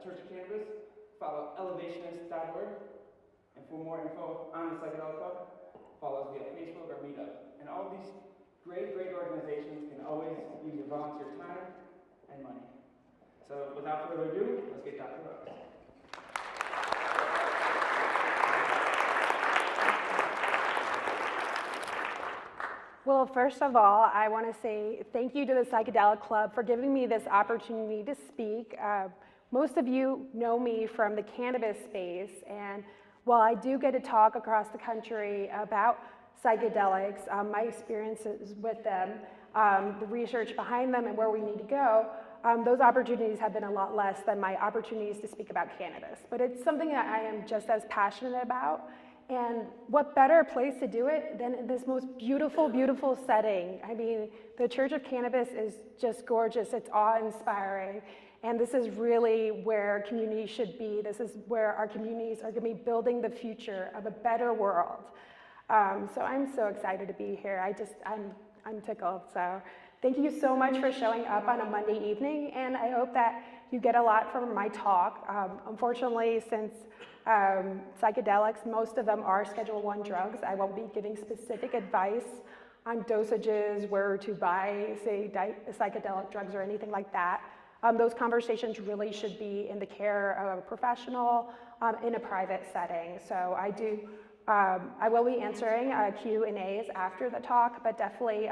Church of Cannabis, follow elevationist.org. And for more info on the Psychedelic Club, follow us via Facebook or Meetup. And all these great organizations can always use your volunteer time and money. So without further ado, let's get Dr. Rose. Well, first of all, I want to say thank you to the Psychedelic Club for giving me this opportunity to speak. Most of you know me from the cannabis space, and while I do get to talk across the country about psychedelics, my experiences with them, the research behind them and where we need to go, those opportunities have been a lot less than my opportunities to speak about cannabis. But it's something that I am just as passionate about. And what better place to do it than in this most beautiful, beautiful setting. I mean, the Church of Cannabis is just gorgeous. It's awe-inspiring. And this is really where communities should be. This is where our communities are going to be building the future of a better world. So I'm so excited to be here. I'm tickled. So thank you so much for showing up on a Monday evening. And I hope that you get a lot from my talk. Unfortunately, since psychedelics, most of them are Schedule I drugs, I won't be giving specific advice on dosages, where to buy, say, psychedelic drugs or anything like that. Those conversations really should be in the care of a professional in a private setting. So I will be answering Q&As after the talk, but definitely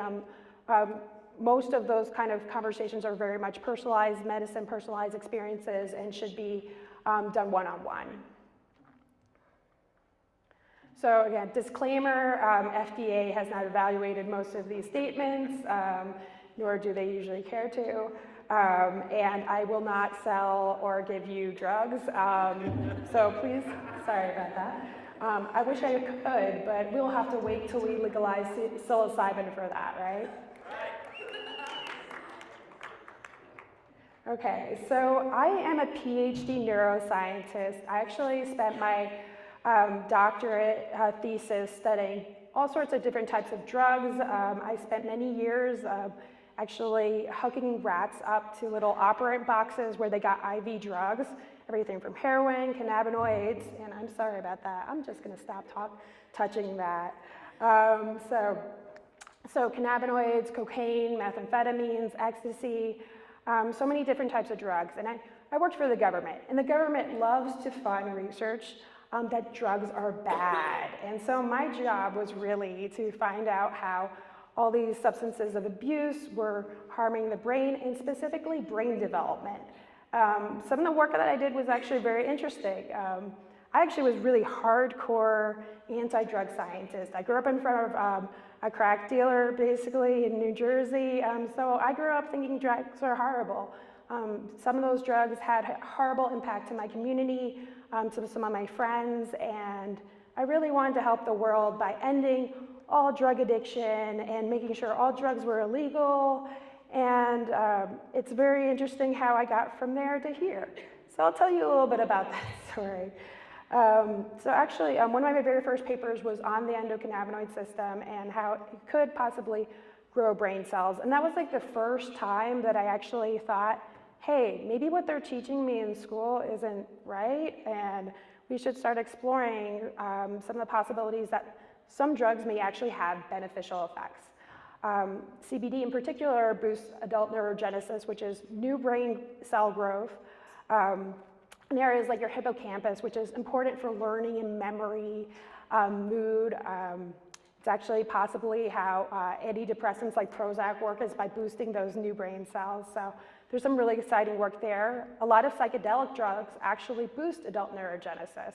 most of those kind of conversations are very much personalized medicine, personalized experiences, and should be done one-on-one. So again, disclaimer, FDA has not evaluated most of these statements, nor do they usually care to. And I will not sell or give you drugs. So please, sorry about that. I wish I could, but we'll have to wait till we legalize psilocybin for that, right? Okay, so I am a PhD neuroscientist. I actually spent my doctorate thesis studying all sorts of different types of drugs. I spent many years actually hooking rats up to little operant boxes where they got IV drugs, everything from heroin, cannabinoids, and I'm sorry about that. I'm just going to stop touching that. So cannabinoids, cocaine, methamphetamines, ecstasy, so many different types of drugs. And I worked for the government, and the government loves to fund research that drugs are bad. And so my job was really to find out how all these substances of abuse were harming the brain, and specifically brain development. Some of the work that I did was actually very interesting. I actually was really hardcore anti-drug scientist. I grew up in front of a crack dealer, basically, in New Jersey. So I grew up thinking drugs are horrible. Some of those drugs had a horrible impact to my community, to some of my friends, and I really wanted to help the world by ending all drug addiction and making sure all drugs were illegal. And it's very interesting how I got from there to here. So I'll tell you a little bit about that story. So actually, one of my very first papers was on the endocannabinoid system and how it could possibly grow brain cells. And that was like the first time that I actually thought, hey, maybe what they're teaching me in school isn't right, and we should start exploring some of the possibilities that some drugs may actually have beneficial effects. CBD in particular boosts adult neurogenesis, which is new brain cell growth, in areas like your hippocampus, which is important for learning and memory, mood. It's actually possibly how antidepressants like Prozac work, is by boosting those new brain cells. So there's some really exciting work there. A lot of psychedelic drugs actually boost adult neurogenesis.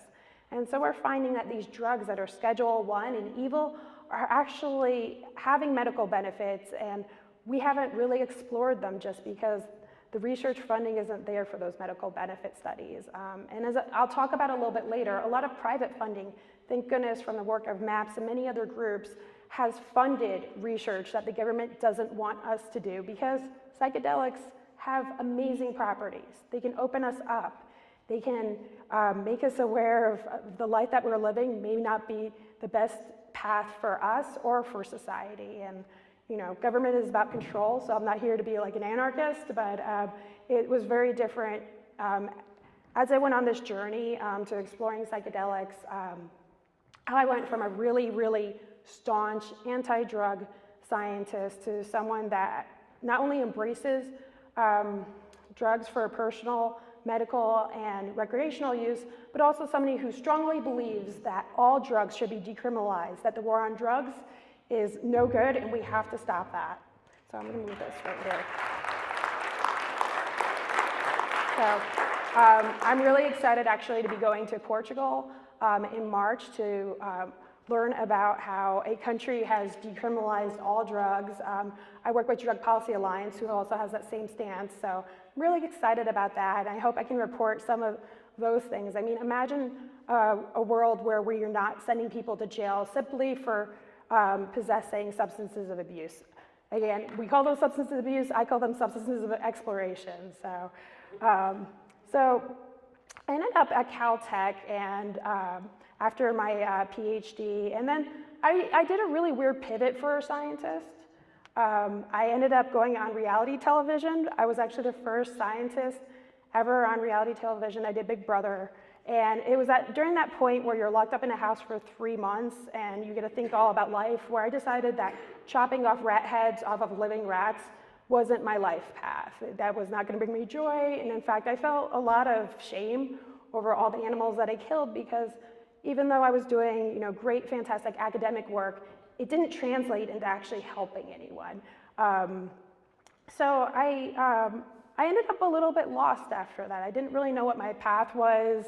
And so we're finding that these drugs that are Schedule I and evil are actually having medical benefits, and we haven't really explored them just because the research funding isn't there for those medical benefit studies. And as I'll talk about a little bit later, a lot of private funding, thank goodness, from the work of MAPS and many other groups, has funded research that the government doesn't want us to do, because psychedelics have amazing properties. They can open us up. They can make us aware of the life that we're living may not be the best path for us or for society. And you know, government is about control, so I'm not here to be like an anarchist, but it was very different as I went on this journey to exploring psychedelics, how I went from a really, really staunch anti-drug scientist to someone that not only embraces drugs for personal, medical, and recreational use, but also somebody who strongly believes that all drugs should be decriminalized, that the war on drugs is no good and we have to stop that. So I'm gonna move this right here. So I'm really excited actually to be going to Portugal in March to learn about how a country has decriminalized all drugs. I work with Drug Policy Alliance, who also has that same stance, so I'm really excited about that. I hope I can report some of those things. I mean, imagine a world where we're not sending people to jail simply for possessing substances of abuse. Again, we call those substances of abuse, I call them substances of exploration. So, I ended up at Caltech and after my PhD, and then I did a really weird pivot for a scientist. I ended up going on reality television. I was actually the first scientist ever on reality television. I did Big Brother, and it was during that point where you're locked up in a house for 3 months and you get to think all about life, where I decided that chopping off rat heads off of living rats wasn't my life path. That was not going to bring me joy, and in fact, I felt a lot of shame over all the animals that I killed, because even though I was doing, great, fantastic academic work, it didn't translate into actually helping anyone. So I ended up a little bit lost after that. I didn't really know what my path was.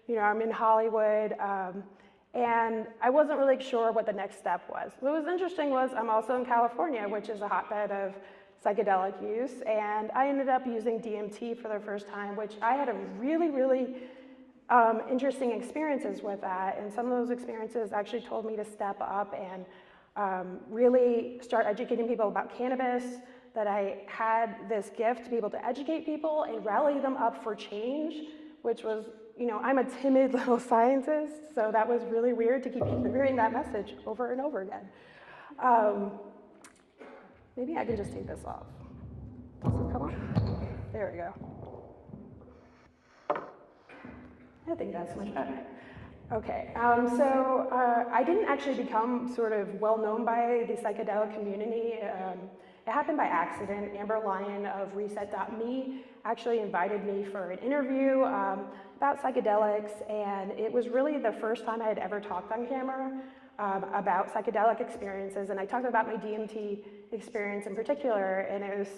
I'm in Hollywood, and I wasn't really sure what the next step was. What was interesting was I'm also in California, which is a hotbed of psychedelic use, and I ended up using DMT for the first time, which I had a really, really interesting experiences with that, and some of those experiences actually told me to step up and really start educating people about cannabis, that I had this gift to be able to educate people and rally them up for change, which was, I'm a timid little scientist, so that was really weird to keep hearing that message over and over again. Maybe I can just take this off. Does it come on? There we go. I think that's much better. Okay, so I didn't actually become sort of well known by the psychedelic community. It happened by accident. Amber Lyon of Reset.me actually invited me for an interview about psychedelics, and it was really the first time I had ever talked on camera about psychedelic experiences, and I talked about my DMT experience in particular, and it was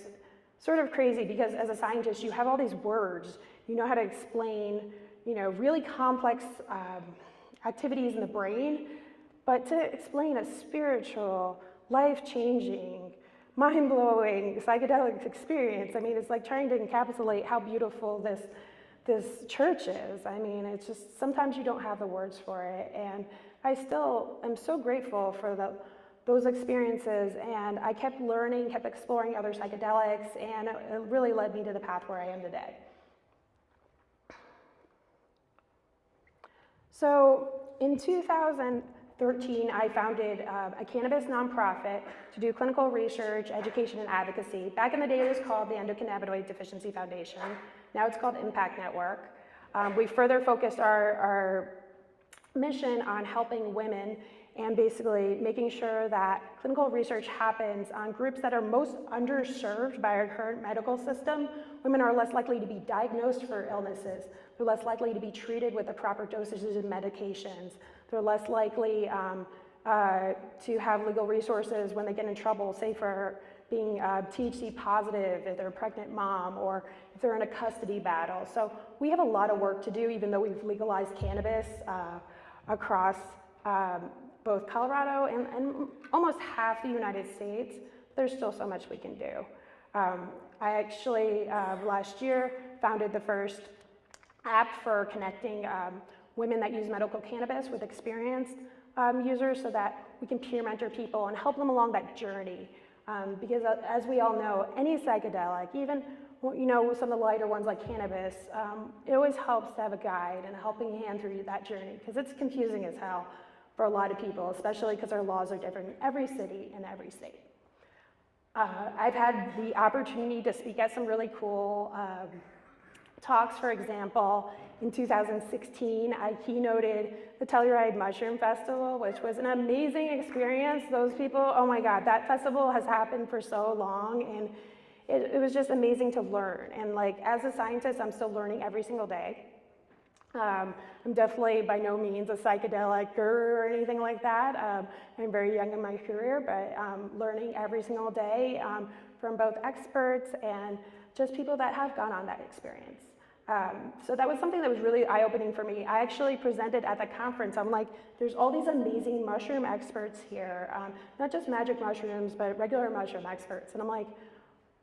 sort of crazy because as a scientist, you have all these words, you know how to explain really complex activities in the brain, but to explain a spiritual, life-changing, mind-blowing psychedelic experience, I mean, it's like trying to encapsulate how beautiful this church is. I mean, it's just, sometimes you don't have the words for it, and I still am so grateful for those experiences, and I kept learning, kept exploring other psychedelics, and it really led me to the path where I am today. So in 2013, I founded a cannabis nonprofit to do clinical research, education, and advocacy. Back in the day, it was called the Endocannabinoid Deficiency Foundation. Now it's called Impact Network. We further focused our mission on helping women and basically making sure that clinical research happens on groups that are most underserved by our current medical system. Women are less likely to be diagnosed for illnesses. They're less likely to be treated with the proper dosages of medications. They're less likely to have legal resources when they get in trouble, say for being THC positive, if they're a pregnant mom, or if they're in a custody battle. So we have a lot of work to do, even though we've legalized cannabis across both Colorado and almost half the United States. There's still so much we can do. I actually, last year, founded the first app for connecting women that use medical cannabis with experienced users so that we can peer mentor people and help them along that journey. Because as we all know, any psychedelic, even some of the lighter ones like cannabis, it always helps to have a guide and a helping hand through that journey, because it's confusing as hell for a lot of people, especially because our laws are different in every city and every state. I've had the opportunity to speak at some really cool talks. For example, in 2016, I keynoted the Telluride Mushroom Festival, which was an amazing experience. Those people, oh my God, that festival has happened for so long, and it was just amazing to learn. And like, as a scientist, I'm still learning every single day. I'm definitely by no means a psychedelic guru or anything like that. I'm very young in my career, but learning every single day from both experts and just people that have gone on that experience. So that was something that was really eye-opening for me. I actually presented at the conference. I'm like, there's all these amazing mushroom experts here, not just magic mushrooms, but regular mushroom experts. And I'm like,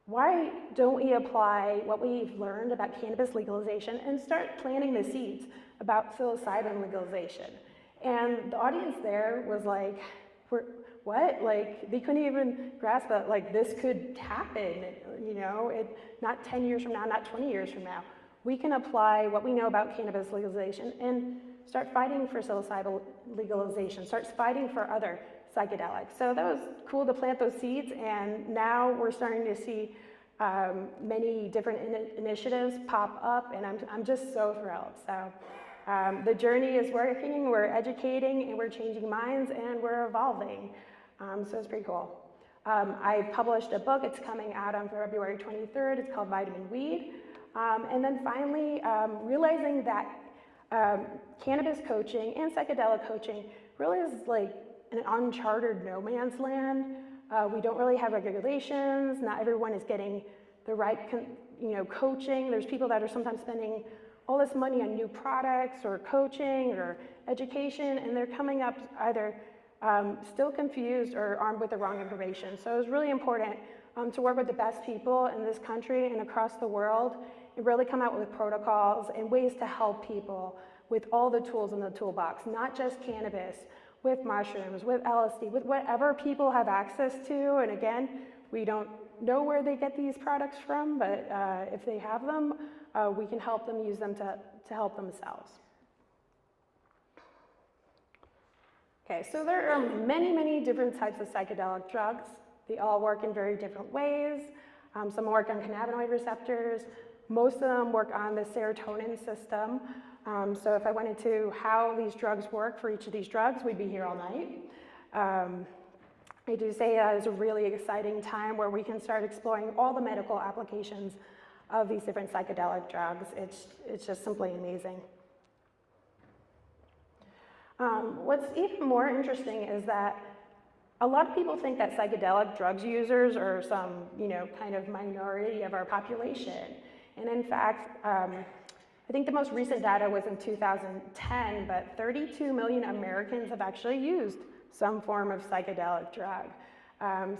why don't we apply what we've learned about cannabis legalization and start planting the seeds about psilocybin legalization? And the audience there was like, what? Like, they couldn't even grasp that, like, this could happen, you know, not 10 years from now, not 20 years from now. We can apply what we know about cannabis legalization and start fighting for psilocybin legalization, start fighting for other psychedelics. So that was cool to plant those seeds, and now we're starting to see many different initiatives pop up, and I'm just so thrilled. So the journey is working, we're educating, and we're changing minds, and we're evolving. So it's pretty cool. I published a book, it's coming out on February 23rd, it's called Vitamin Weed. And then finally, realizing that cannabis coaching and psychedelic coaching really is like an uncharted no man's land. We don't really have regulations. Not everyone is getting the right coaching. There's people that are sometimes spending all this money on new products or coaching or education, and they're coming up either still confused or armed with the wrong information. So it was really important to work with the best people in this country and across the world and really come out with protocols and ways to help people with all the tools in the toolbox, not just cannabis, with mushrooms, with LSD, with whatever people have access to. And again, we don't know where they get these products from, but if they have them, we can help them use them to help themselves. Okay, so there are many, many different types of psychedelic drugs. They all work in very different ways. Some work on cannabinoid receptors. Most of them work on the serotonin system. So if I went into how these drugs work for each of these drugs, we'd be here all night. I do say that is a really exciting time where we can start exploring all the medical applications of these different psychedelic drugs. It's just simply amazing. What's even more interesting is that a lot of people think that psychedelic drugs users are some, kind of minority of our population. And in fact, I think the most recent data was in 2010, but 32 million Americans have actually used some form of psychedelic drug.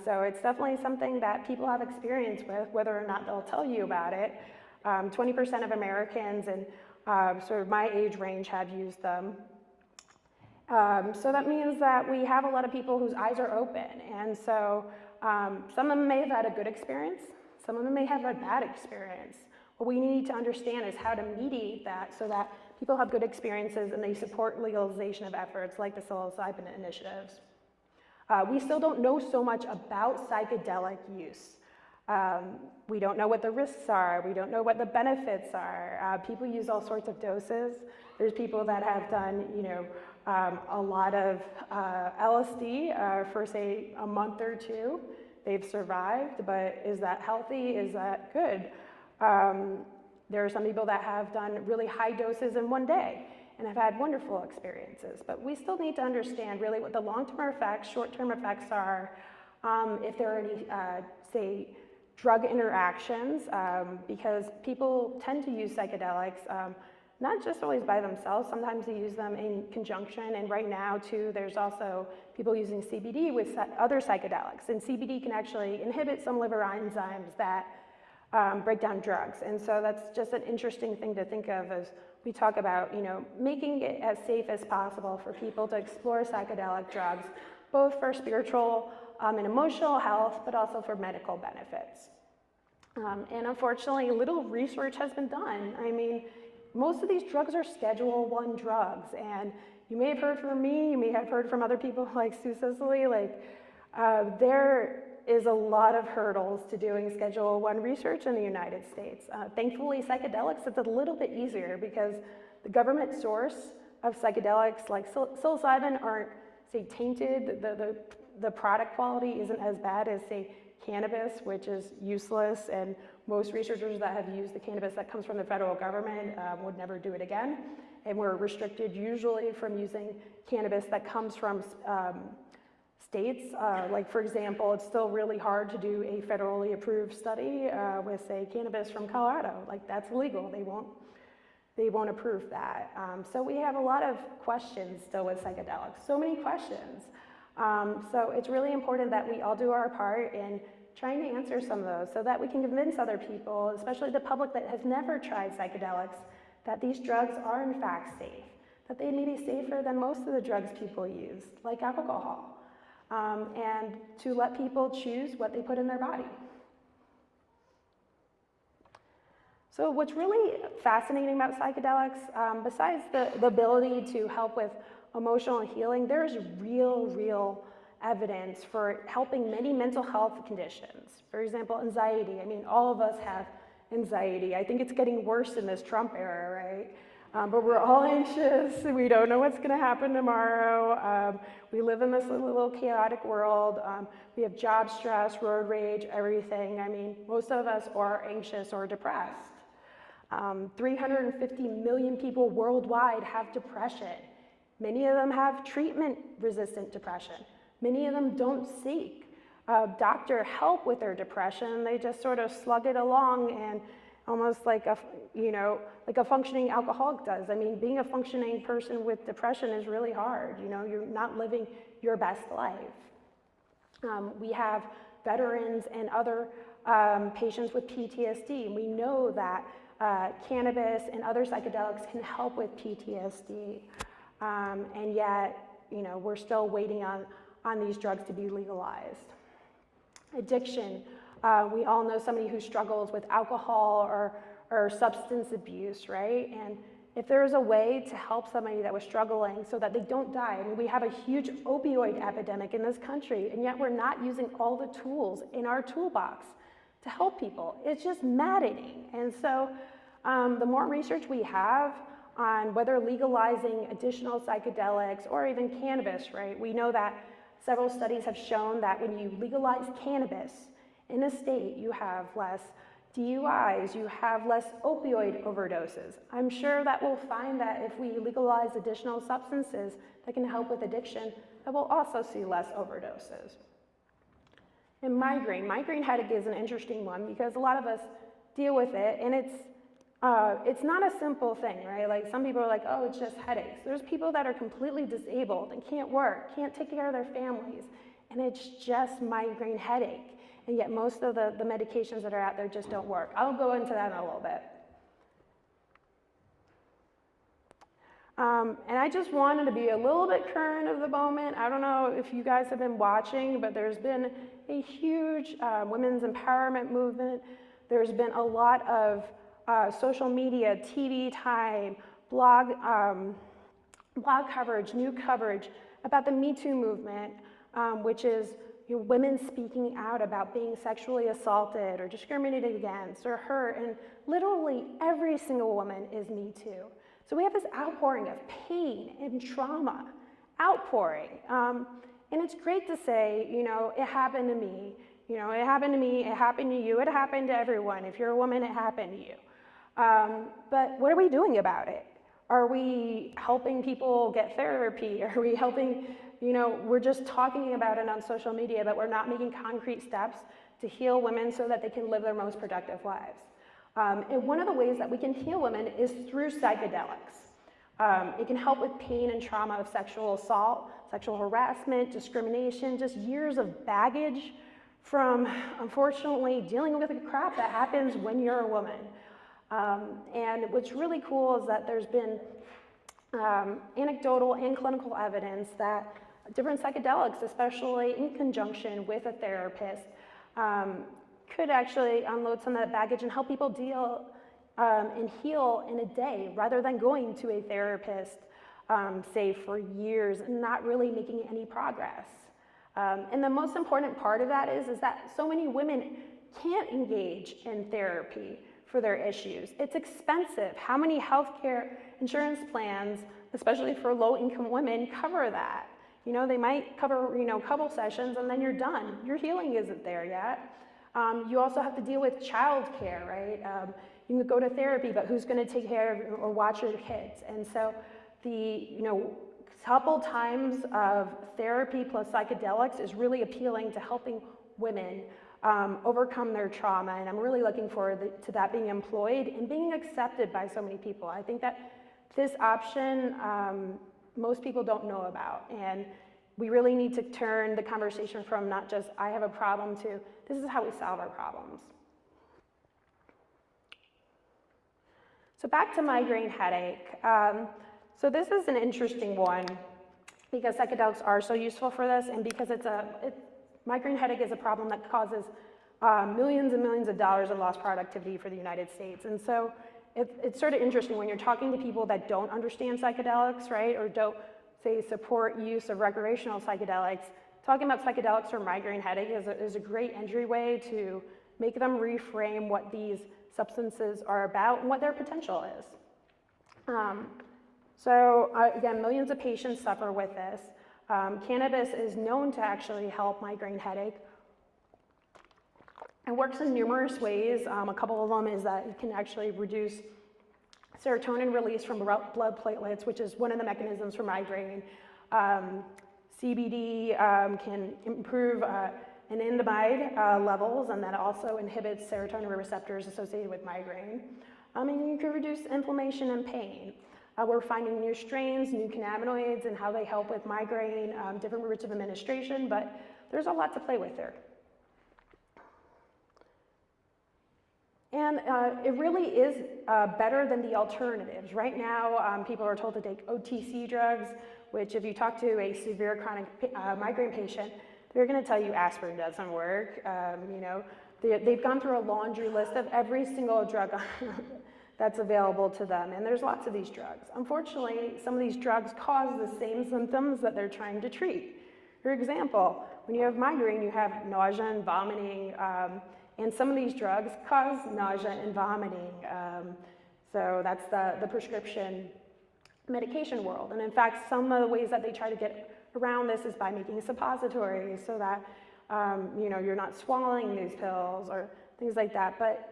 So it's definitely something that people have experience with, whether or not they'll tell you about it. 20% of Americans in sort of my age range have used them. So that means that we have a lot of people whose eyes are open. And so some of them may have had a good experience, some of them may have a bad experience. What we need to understand is how to mediate that so that people have good experiences and they support legalization of efforts like the psilocybin initiatives. We still don't know so much about psychedelic use. We don't know what the risks are. We don't know what the benefits are. People use all sorts of doses. There's people that have done, a lot of LSD for say a month or two. They've survived, but is that healthy? Is that good? There are some people that have done really high doses in one day and have had wonderful experiences, but we still need to understand really what the long-term effects, short-term effects are, if there are any, say, drug interactions, because people tend to use psychedelics, not just always by themselves, sometimes they use them in conjunction, and right now too, there's also people using CBD with other psychedelics, and CBD can actually inhibit some liver enzymes that break down drugs. And so that's just an interesting thing to think of as we talk about, making it as safe as possible for people to explore psychedelic drugs, both for spiritual and emotional health, but also for medical benefits. And unfortunately, little research has been done. I mean, most of these drugs are Schedule I drugs, and you may have heard from me, you may have heard from other people like Sue Cicely, like they're is a lot of hurdles to doing Schedule I research in the United States. Thankfully, psychedelics, it's a little bit easier because the government source of psychedelics like psilocybin aren't, say, tainted. The product quality isn't as bad as, say, cannabis, which is useless, and most researchers that have used the cannabis that comes from the federal government would never do it again. And we're restricted usually from using cannabis that comes from states. Like, for example, it's still really hard to do a federally approved study with, say, cannabis from Colorado. Like, that's illegal. They won't approve that. So we have a lot of questions still with psychedelics, so many questions. So it's really important that we all do our part in trying to answer some of those so that we can convince other people, especially the public that has never tried psychedelics, that these drugs are in fact safe, that they may be safer than most of the drugs people use, like alcohol, and to let people choose what they put in their body. So what's really fascinating about psychedelics, besides the ability to help with emotional healing, there's real evidence for helping many mental health conditions. For example, anxiety. I mean, all of us have anxiety. I think it's getting worse in this Trump era, right? But we're all anxious. We don't know what's going to happen tomorrow. We live in this little chaotic world. We have job stress, road rage, everything. I mean, most of us are anxious or depressed. 350 million people worldwide have depression. Many of them have treatment-resistant depression. Many of them don't seek doctor help with their depression. They just sort of slug it along, and almost like like a functioning alcoholic does. I mean, being a functioning person with depression is really hard. You know, you're not living your best life. We have veterans and other patients with PTSD, and we know that cannabis and other psychedelics can help with PTSD. And yet, you know, we're still waiting on these drugs to be legalized. Addiction. We all know somebody who struggles with alcohol or substance abuse, right? And if there is a way to help somebody that was struggling so that they don't die, I mean, we have a huge opioid epidemic in this country, and yet we're not using all the tools in our toolbox to help people. It's just maddening. And so the more research we have on whether legalizing additional psychedelics or even cannabis, right? We know that several studies have shown that when you legalize cannabis in a state, you have less DUIs, you have less opioid overdoses. I'm sure that we'll find that if we legalize additional substances that can help with addiction, that we'll also see less overdoses. And migraine headache is an interesting one because a lot of us deal with it, and it's not a simple thing, right? Like, some people are like, oh, it's just headaches. There's people that are completely disabled and can't work, can't take care of their families, and it's just migraine headache. And yet most of the medications that are out there just don't work. I'll go into that in a little bit. And I just wanted to be a little bit current of the moment. I don't know if you guys have been watching, but there's been a huge women's empowerment movement. There's been a lot of social media, TV time, blog coverage, new coverage about the Me Too movement, which is women speaking out about being sexually assaulted or discriminated against or hurt, and literally every single woman is Me Too. So we have this outpouring of pain and trauma, outpouring. And it's great to say, you know, it happened to me, you know, it happened to me, it happened to you, it happened to everyone. If you're a woman, it happened to you. But what are we doing about it? Are we helping people get therapy? Are we helping, you know, we're just talking about it on social media, but we're not making concrete steps to heal women so that they can live their most productive lives. And one of the ways that we can heal women is through psychedelics. It can help with pain and trauma of sexual assault, sexual harassment, discrimination, just years of baggage from, unfortunately, dealing with the crap that happens when you're a woman. And what's really cool is that there's been anecdotal and clinical evidence that different psychedelics, especially in conjunction with a therapist, could actually unload some of that baggage and help people deal and heal in a day rather than going to a therapist, say, for years and not really making any progress. And the most important part of that is that so many women can't engage in therapy for their issues. It's expensive. How many healthcare insurance plans, especially for low-income women, cover that? You know, they might cover, a couple sessions and then you're done. Your healing isn't there yet. You also have to deal with childcare, right? You can go to therapy, but who's going to take care of or watch your kids? And so the, couple times of therapy plus psychedelics is really appealing to helping women overcome their trauma. And I'm really looking forward to that being employed and being accepted by so many people. I think that this option, most people don't know about. And we really need to turn the conversation from not just, I have a problem, to this is how we solve our problems. So back to migraine headache. So this is an interesting one because psychedelics are so useful for this, and because migraine headache is a problem that causes millions and millions of dollars of lost productivity for the United States. And so it's sort of interesting when you're talking to people that don't understand psychedelics, right, or don't, say, support use of recreational psychedelics. Talking about psychedelics for migraine headache is a great entryway to make them reframe what these substances are about and what their potential is. Again, millions of patients suffer with this. Cannabis is known to actually help migraine headache. It works in numerous ways. A couple of them is that it can actually reduce serotonin release from blood platelets, which is one of the mechanisms for migraine. CBD can improve anandamide levels, and that also inhibits serotonin receptors associated with migraine. And you can reduce inflammation and pain. We're finding new strains, new cannabinoids, and how they help with migraine, different routes of administration, but there's a lot to play with there. And it really is better than the alternatives. Right now, people are told to take OTC drugs, which if you talk to a severe chronic migraine patient, they're going to tell you aspirin doesn't work. They've gone through a laundry list of every single drug that's available to them, and there's lots of these drugs. Unfortunately, some of these drugs cause the same symptoms that they're trying to treat. For example, when you have migraine, you have nausea and vomiting, and some of these drugs cause nausea and vomiting. So that's the prescription medication world. And in fact, some of the ways that they try to get around this is by making suppositories so that you're not swallowing these pills or things like that. But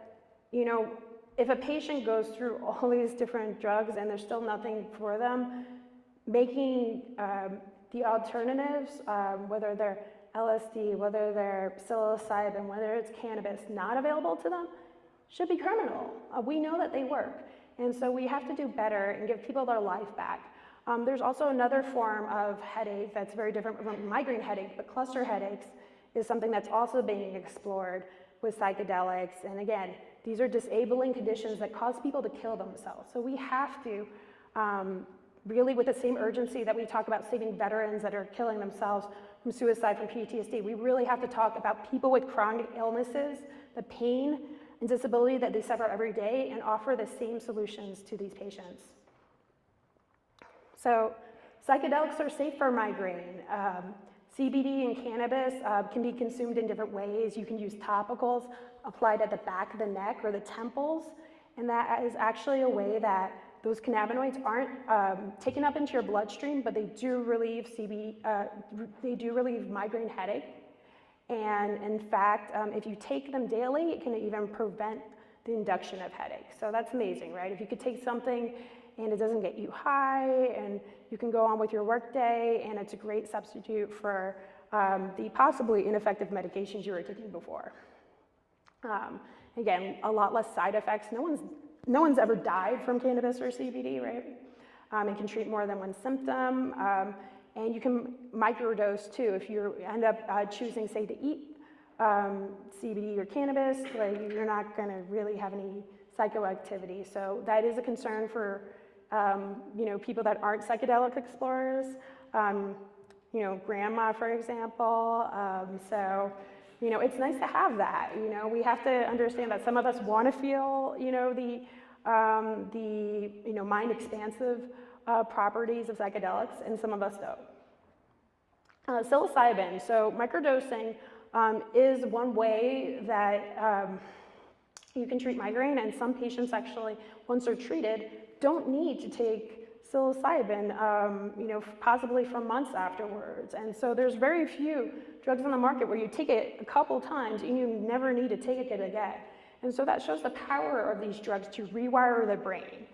if a patient goes through all these different drugs and there's still nothing for them, making the alternatives, whether they're LSD, whether they're psilocybin, whether it's cannabis, not available to them, should be criminal. We know that they work. And so we have to do better and give people their life back. There's also another form of headache that's very different from migraine headache, but cluster headaches is something that's also being explored with psychedelics. And again, these are disabling conditions that cause people to kill themselves. So we have to, really with the same urgency that we talk about saving veterans that are killing themselves from suicide, from PTSD, we really have to talk about people with chronic illnesses, the pain and disability that they suffer every day, and offer the same solutions to these patients. So psychedelics are safe for migraine. CBD and cannabis can be consumed in different ways. You can use topicals applied at the back of the neck or the temples, and that is actually a way that those cannabinoids aren't taken up into your bloodstream, but they do relieve migraine headache. And in fact, if you take them daily, it can even prevent the induction of headache. So that's amazing, right? If you could take something and it doesn't get you high, and you can go on with your workday, and it's a great substitute for the possibly ineffective medications you were taking before. Again, a lot less side effects. No one's ever died from cannabis or CBD, right? It can treat more than one symptom, and you can microdose too. If you end up choosing, say, to eat CBD or cannabis, like, you're not going to really have any psychoactivity. So that is a concern for people that aren't psychedelic explorers. Grandma, for example. It's nice to have that. We have to understand that some of us want to feel, mind expansive properties of psychedelics, and some of us don't. Psilocybin, so microdosing is one way that you can treat migraine, and some patients actually, once they're treated, don't need to take psilocybin, possibly for months afterwards. And so there's very few drugs on the market where you take it a couple times and you never need to take it again. And so that shows the power of these drugs to rewire the brain.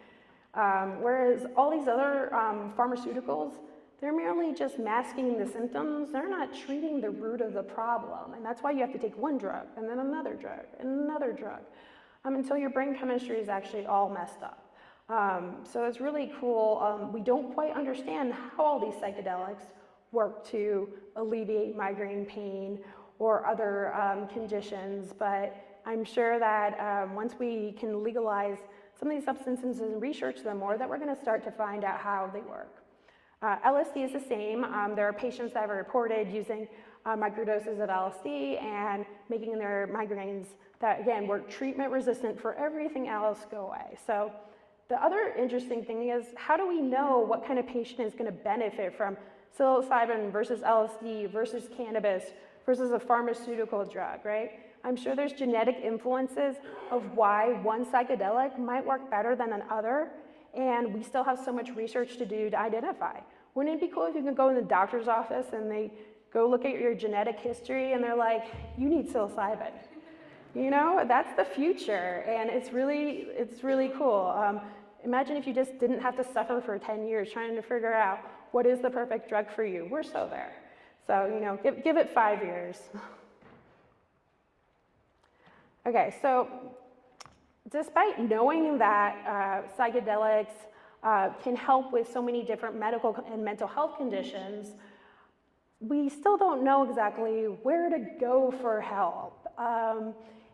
Whereas all these other pharmaceuticals, they're merely just masking the symptoms. They're not treating the root of the problem. And that's why you have to take one drug, and then another drug, and another drug, until your brain chemistry is actually all messed up. So it's really cool. We don't quite understand how all these psychedelics work to alleviate migraine pain or other conditions, but I'm sure that once we can legalize some of these substances and research them more, that we're going to start to find out how they work. LSD is the same. There are patients that have reported using microdoses of LSD and making their migraines that, again, were treatment resistant for everything else go away. So the other interesting thing is, how do we know what kind of patient is going to benefit from psilocybin versus LSD versus cannabis versus a pharmaceutical drug, right? I'm sure there's genetic influences of why one psychedelic might work better than another, and we still have so much research to do to identify. Wouldn't it be cool if you could go in the doctor's office and they go look at your genetic history and they're like, you need psilocybin? You know, that's the future, and it's really cool. Imagine if you just didn't have to suffer for 10 years trying to figure out what is the perfect drug for you. We're still there. So, give it 5 years. Okay, so despite knowing that psychedelics can help with so many different medical and mental health conditions, we still don't know exactly where to go for help.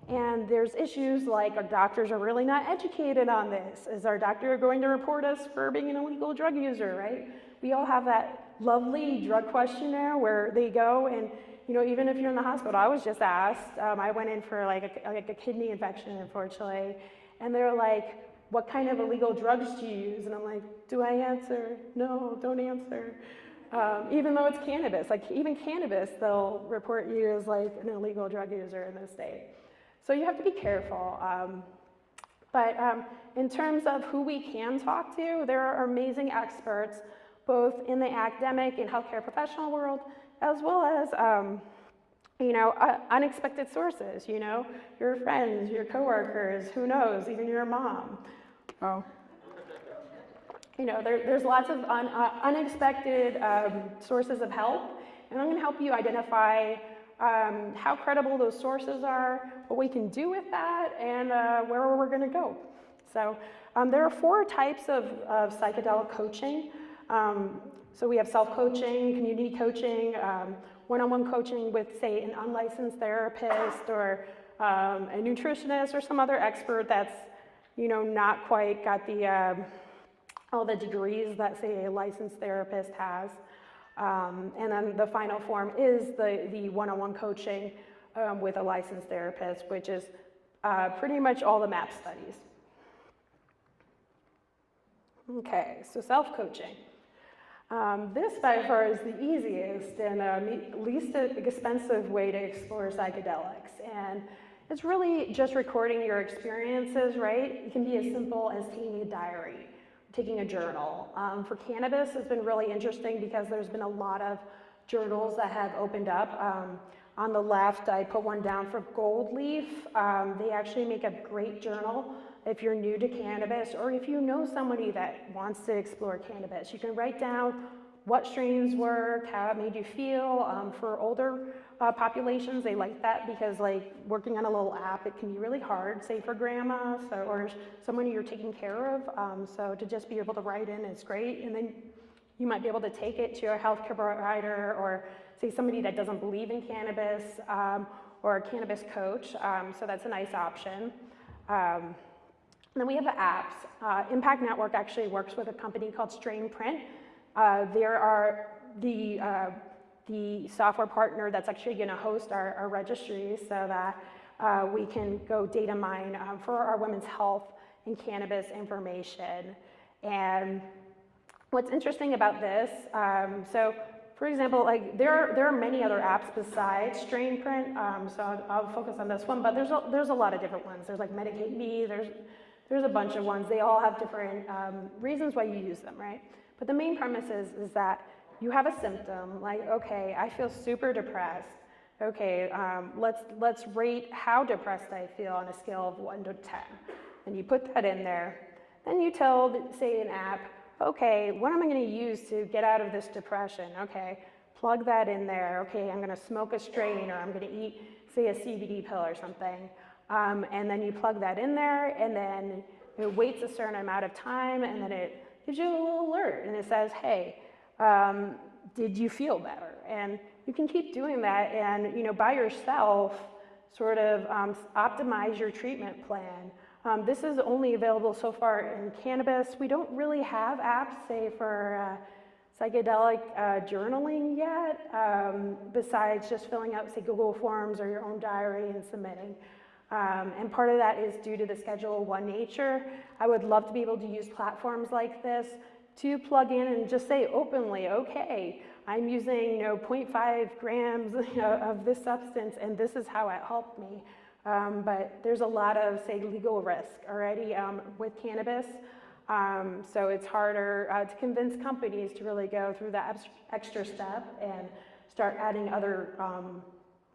And there's issues like our doctors are really not educated on this. Is our doctor going to report us for being an illegal drug user, right? We all have that lovely drug questionnaire where they go and, even if you're in the hospital, I was just asked, I went in for like a kidney infection, unfortunately, and they're like, what kind of illegal drugs do you use? And I'm like, do I answer? No, don't answer. Even though it's cannabis, like even cannabis, they'll report you as like an illegal drug user in this state. So you have to be careful. But in terms of who we can talk to, there are amazing experts, both in the academic and healthcare professional world, as well as unexpected sources, your friends, your coworkers, who knows, even your mom. Oh. There's lots of unexpected sources of help, and I'm going to help you identify how credible those sources are, what we can do with that, and where we're going to go. So there are 4 types of psychedelic coaching. So we have self-coaching, community coaching, one-on-one coaching with, say, an unlicensed therapist or a nutritionist or some other expert that's, not quite got the all the degrees that, say, a licensed therapist has. And then the final form is the one-on-one coaching with a licensed therapist, which is pretty much all the MAP studies. Okay, so self-coaching. This by far is the easiest and least expensive way to explore psychedelics. And it's really just recording your experiences, right? It can be as simple as taking a diary, taking a journal. For cannabis, it's been really interesting because there's been a lot of journals that have opened up. On the left, I put one down for Gold Leaf. They actually make a great journal if you're new to cannabis, or if you know somebody that wants to explore cannabis. You can write down what strains work, how it made you feel. For older populations, they like that because, like, working on a little app, it can be really hard, say for grandma, or someone you're taking care of. So to just be able to write in is great, and then you might be able to take it to your healthcare provider, or say somebody that doesn't believe in cannabis, or a cannabis coach. So that's a nice option. And then we have the apps. Impact Network actually works with a company called Strain Print. There are the software partner that's actually going to host our registries so that we can go data mine for our women's health and cannabis information. And what's interesting about this, so for example, like there are many other apps besides Strain Print, so I'll focus on this one, but there's a lot of different ones. There's like Medicate Me, there's a bunch of ones. They all have different reasons why you use them, right? But the main premise is that you have a symptom, like, okay, I feel super depressed. Okay, let's rate how depressed I feel on a scale of 1 to 10. And you put that in there. Then you tell, say, an app, okay, what am I going to use to get out of this depression? Okay, plug that in there. Okay, I'm going to smoke a strain, or I'm going to eat, say, a CBD pill or something. And then you plug that in there, and then it waits a certain amount of time, and then it gives you a little alert, and it says, hey, did you feel better? And you can keep doing that, and by yourself, sort of optimize your treatment plan. This is only available so far in cannabis. We don't really have apps, say, for psychedelic journaling yet, besides just filling out, say, Google Forms or your own diary and submitting. And part of that is due to the Schedule I nature. I would love to be able to use platforms like this to plug in and just say openly, okay, I'm using 0.5 grams of this substance, and this is how it helped me. But there's a lot of, say, legal risk already with cannabis. So it's harder to convince companies to really go through that extra step and start adding other,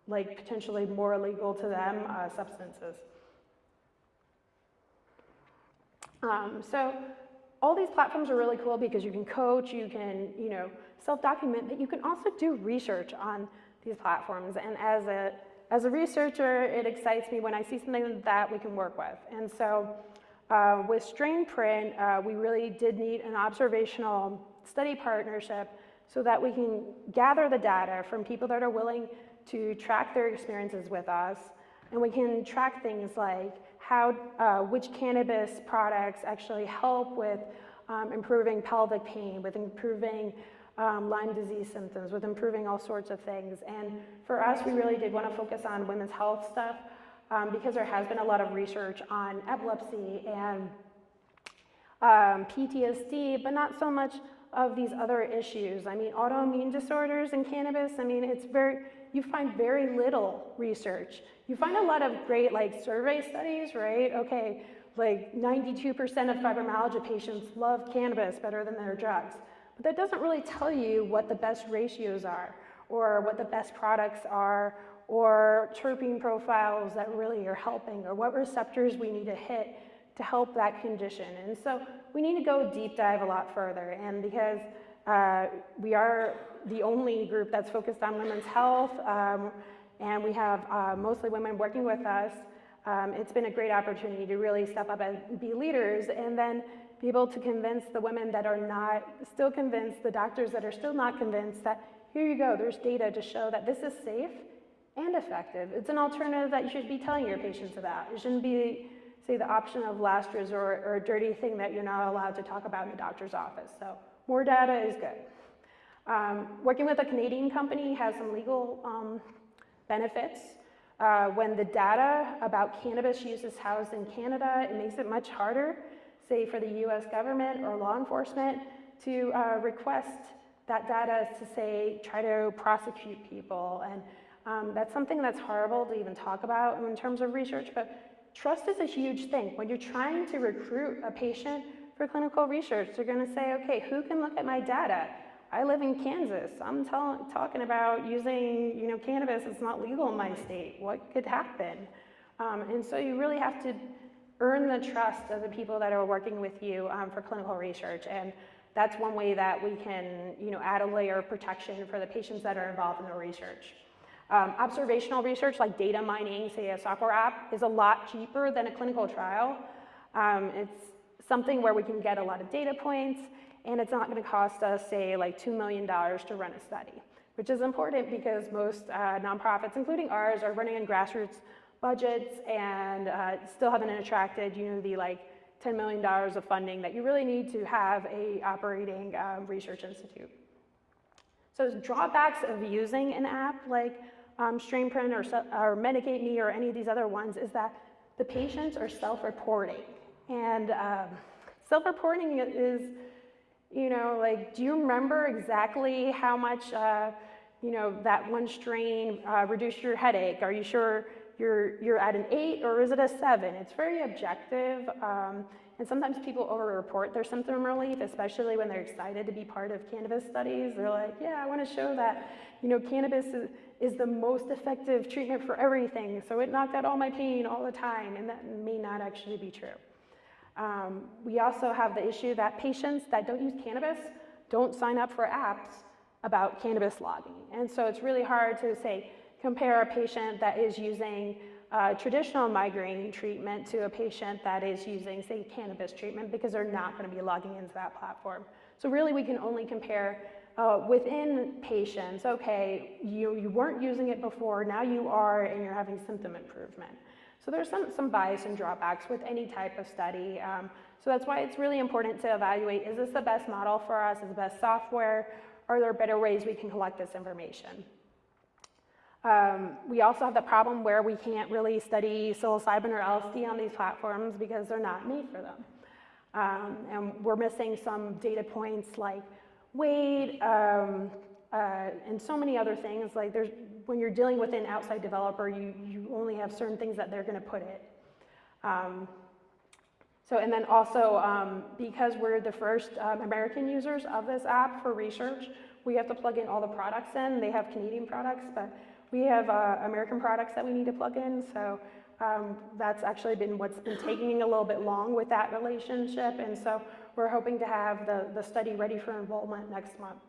like potentially more illegal to them substances. So all these platforms are really cool because you can coach, you can, self-document, but you can also do research on these platforms. And as a researcher, it excites me when I see something that we can work with. And so with Strain Print, we really did need an observational study partnership so that we can gather the data from people that are willing to track their experiences with us. And we can track things like how, which cannabis products actually help with improving pelvic pain, with improving Lyme disease symptoms, with improving all sorts of things. And for us, we really did want to focus on women's health stuff because there has been a lot of research on epilepsy and PTSD, but not so much of these other issues. I mean, autoimmune disorders in cannabis, I mean, you find very little research. You find a lot of great survey studies, right? Okay, 92% of fibromyalgia patients love cannabis better than their drugs. But that doesn't really tell you what the best ratios are, or what the best products are, or terpene profiles that really are helping, or what receptors we need to hit to help that condition. And so we need to go deep dive a lot further. And because we are the only group that's focused on women's health, and we have mostly women working with us, it's been a great opportunity to really step up and be leaders, and then be able to convince the women that are not still convinced, the doctors that are still not convinced, that here you go, there's data to show that this is safe and effective. It's an alternative that you should be telling your patients about. It shouldn't be, say, the option of last resort or a dirty thing that you're not allowed to talk about in the doctor's office. So more data is good. Working with a Canadian company has some legal benefits. When the data about cannabis use is housed in Canada, it makes it much harder, say, for the US government or law enforcement to request that data to, say, try to prosecute people. And that's something that's horrible to even talk about in terms of research, but trust is a huge thing. When you're trying to recruit a patient for clinical research, they're gonna say, okay, who can look at my data? I live in Kansas. I'm talking about using, cannabis. It's not legal in my state. What could happen? And so you really have to earn the trust of the people that are working with you for clinical research. And that's one way that we can, add a layer of protection for the patients that are involved in the research. Observational research, like data mining, say a software app, is a lot cheaper than a clinical trial. It's something where we can get a lot of data points, and it's not going to cost us, say, $2 million to run a study, which is important because most nonprofits, including ours, are running in grassroots budgets and still haven't attracted, the $10 million of funding that you really need to have a operating research institute. So drawbacks of using an app like Strain Print or Medicate Me or any of these other ones is that the patients are self-reporting. And self-reporting is, like, do you remember exactly how much, that one strain reduced your headache? Are you sure you're at an 8 or is it a 7? It's very objective. And sometimes people over-report their symptom relief, especially when they're excited to be part of cannabis studies. They're like, yeah, I want to show that, cannabis is the most effective treatment for everything. So it knocked out all my pain all the time, and that may not actually be true. We also have the issue that patients that don't use cannabis don't sign up for apps about cannabis logging. And so it's really hard to say, compare a patient that is using traditional migraine treatment to a patient that is using, say, cannabis treatment, because they're not going to be logging into that platform. So really we can only compare within patients. Okay, you weren't using it before, now you are, and you're having symptom improvement. So there's some bias and drawbacks with any type of study. So that's why it's really important to evaluate, is this the best model for us, is the best software? Are there better ways we can collect this information? We also have the problem where we can't really study psilocybin or LSD on these platforms because they're not made for them. And we're missing some data points like weight and so many other things. Like when you're dealing with an outside developer, you only have certain things that they're going to put it. And then also, because we're the first American users of this app for research, we have to plug in all the products in. They have Canadian products, but we have American products that we need to plug in. So that's actually been what's been taking a little bit long with that relationship. And so we're hoping to have the study ready for enrollment next month.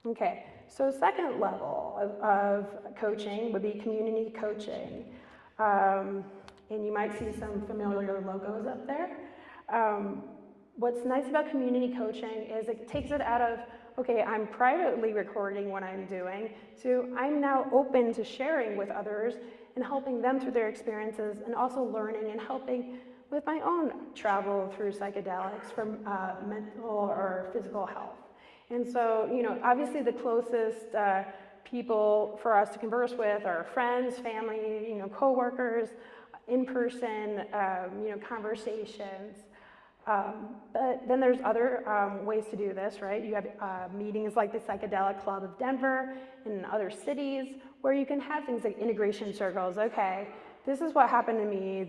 Okay, so second level of coaching would be community coaching. And you might see some familiar logos up there. What's nice about community coaching is it takes it out of, okay, I'm privately recording what I'm doing, so I'm now open to sharing with others and helping them through their experiences, and also learning and helping with my own travel through psychedelics from mental or physical health. And so, obviously the closest people for us to converse with are friends, family, coworkers, in-person, conversations. But then there's other ways to do this, right? You have meetings like the Psychedelic Club of Denver and other cities where you can have things like integration circles. Okay, this is what happened to me.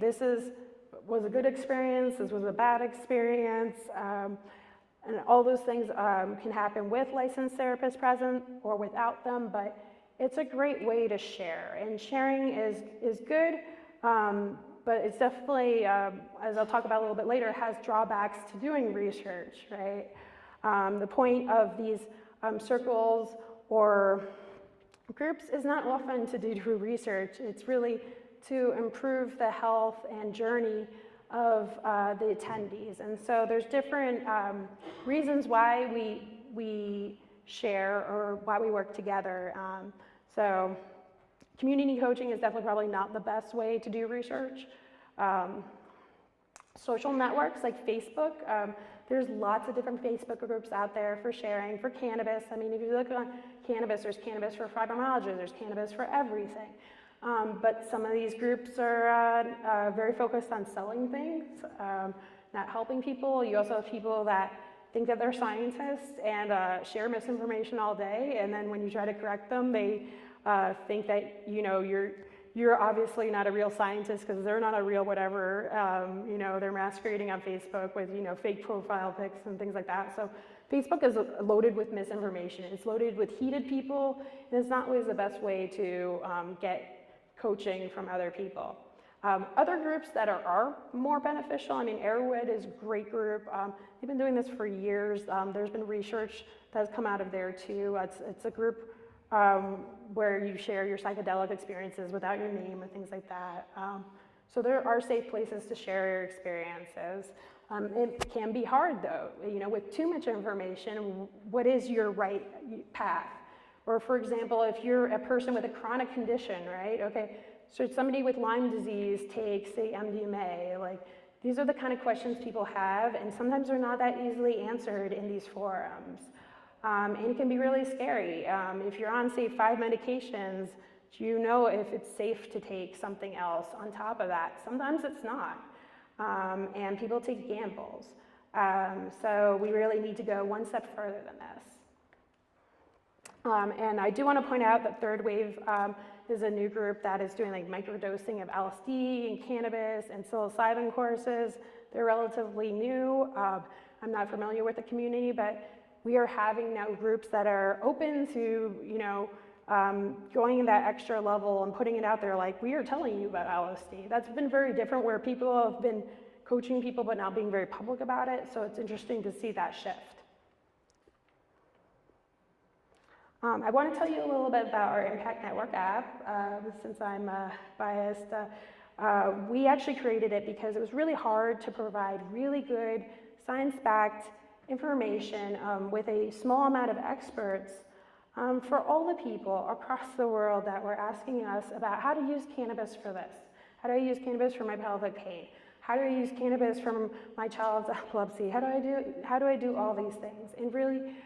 Was a good experience. This was a bad experience. And all those things can happen with licensed therapists present or without them, but it's a great way to share. And sharing is good. But it's definitely, as I'll talk about a little bit later, has drawbacks to doing research, right? The point of these circles or groups is not often to do research. It's really to improve the health and journey of the attendees. And so there's different reasons why we share or why we work together. So community coaching is definitely probably not the best way to do research. Social networks like Facebook, there's lots of different Facebook groups out there for sharing, for cannabis. I mean, if you look on cannabis, there's cannabis for fibromyalgia, there's cannabis for everything. But some of these groups are very focused on selling things, not helping people. You also have people that think that they're scientists and share misinformation all day, and then when you try to correct them, they think that you're obviously not a real scientist because they're not a real whatever. They're masquerading on Facebook with fake profile pics and things like that. So Facebook is loaded with misinformation. It's loaded with heated people, and it's not always the best way to get coaching from other people. Other groups that are more beneficial, I mean, Arrowwood is a great group. They've been doing this for years. There's been research that's come out of there too. It's a group where you share your psychedelic experiences without your name and things like that. So there are safe places to share your experiences. It can be hard though, with too much information, what is your right path? Or for example, if you're a person with a chronic condition, right? Okay, so somebody with Lyme disease takes, say, MDMA, like these are the kind of questions people have, and sometimes they're not that easily answered in these forums. And it can be really scary. If you're on, say, 5 medications, do you know if it's safe to take something else on top of that? Sometimes it's not. And people take gambles. So we really need to go one step further than this. And I do want to point out that Third Wave is a new group that is doing like microdosing of LSD and cannabis and psilocybin courses. They're relatively new. I'm not familiar with the community, but we are having now groups that are open to, going that extra level and putting it out there like, we are telling you about LSD. That's been very different, where people have been coaching people but not being very public about it, so it's interesting to see that shift. I want to tell you a little bit about our Impact Network app, since I'm biased. We actually created it because it was really hard to provide really good science-backed information with a small amount of experts for all the people across the world that were asking us about how to use cannabis for this. How do I use cannabis for my pelvic pain? How do I use cannabis for my child's epilepsy? How do I do all these things? And really,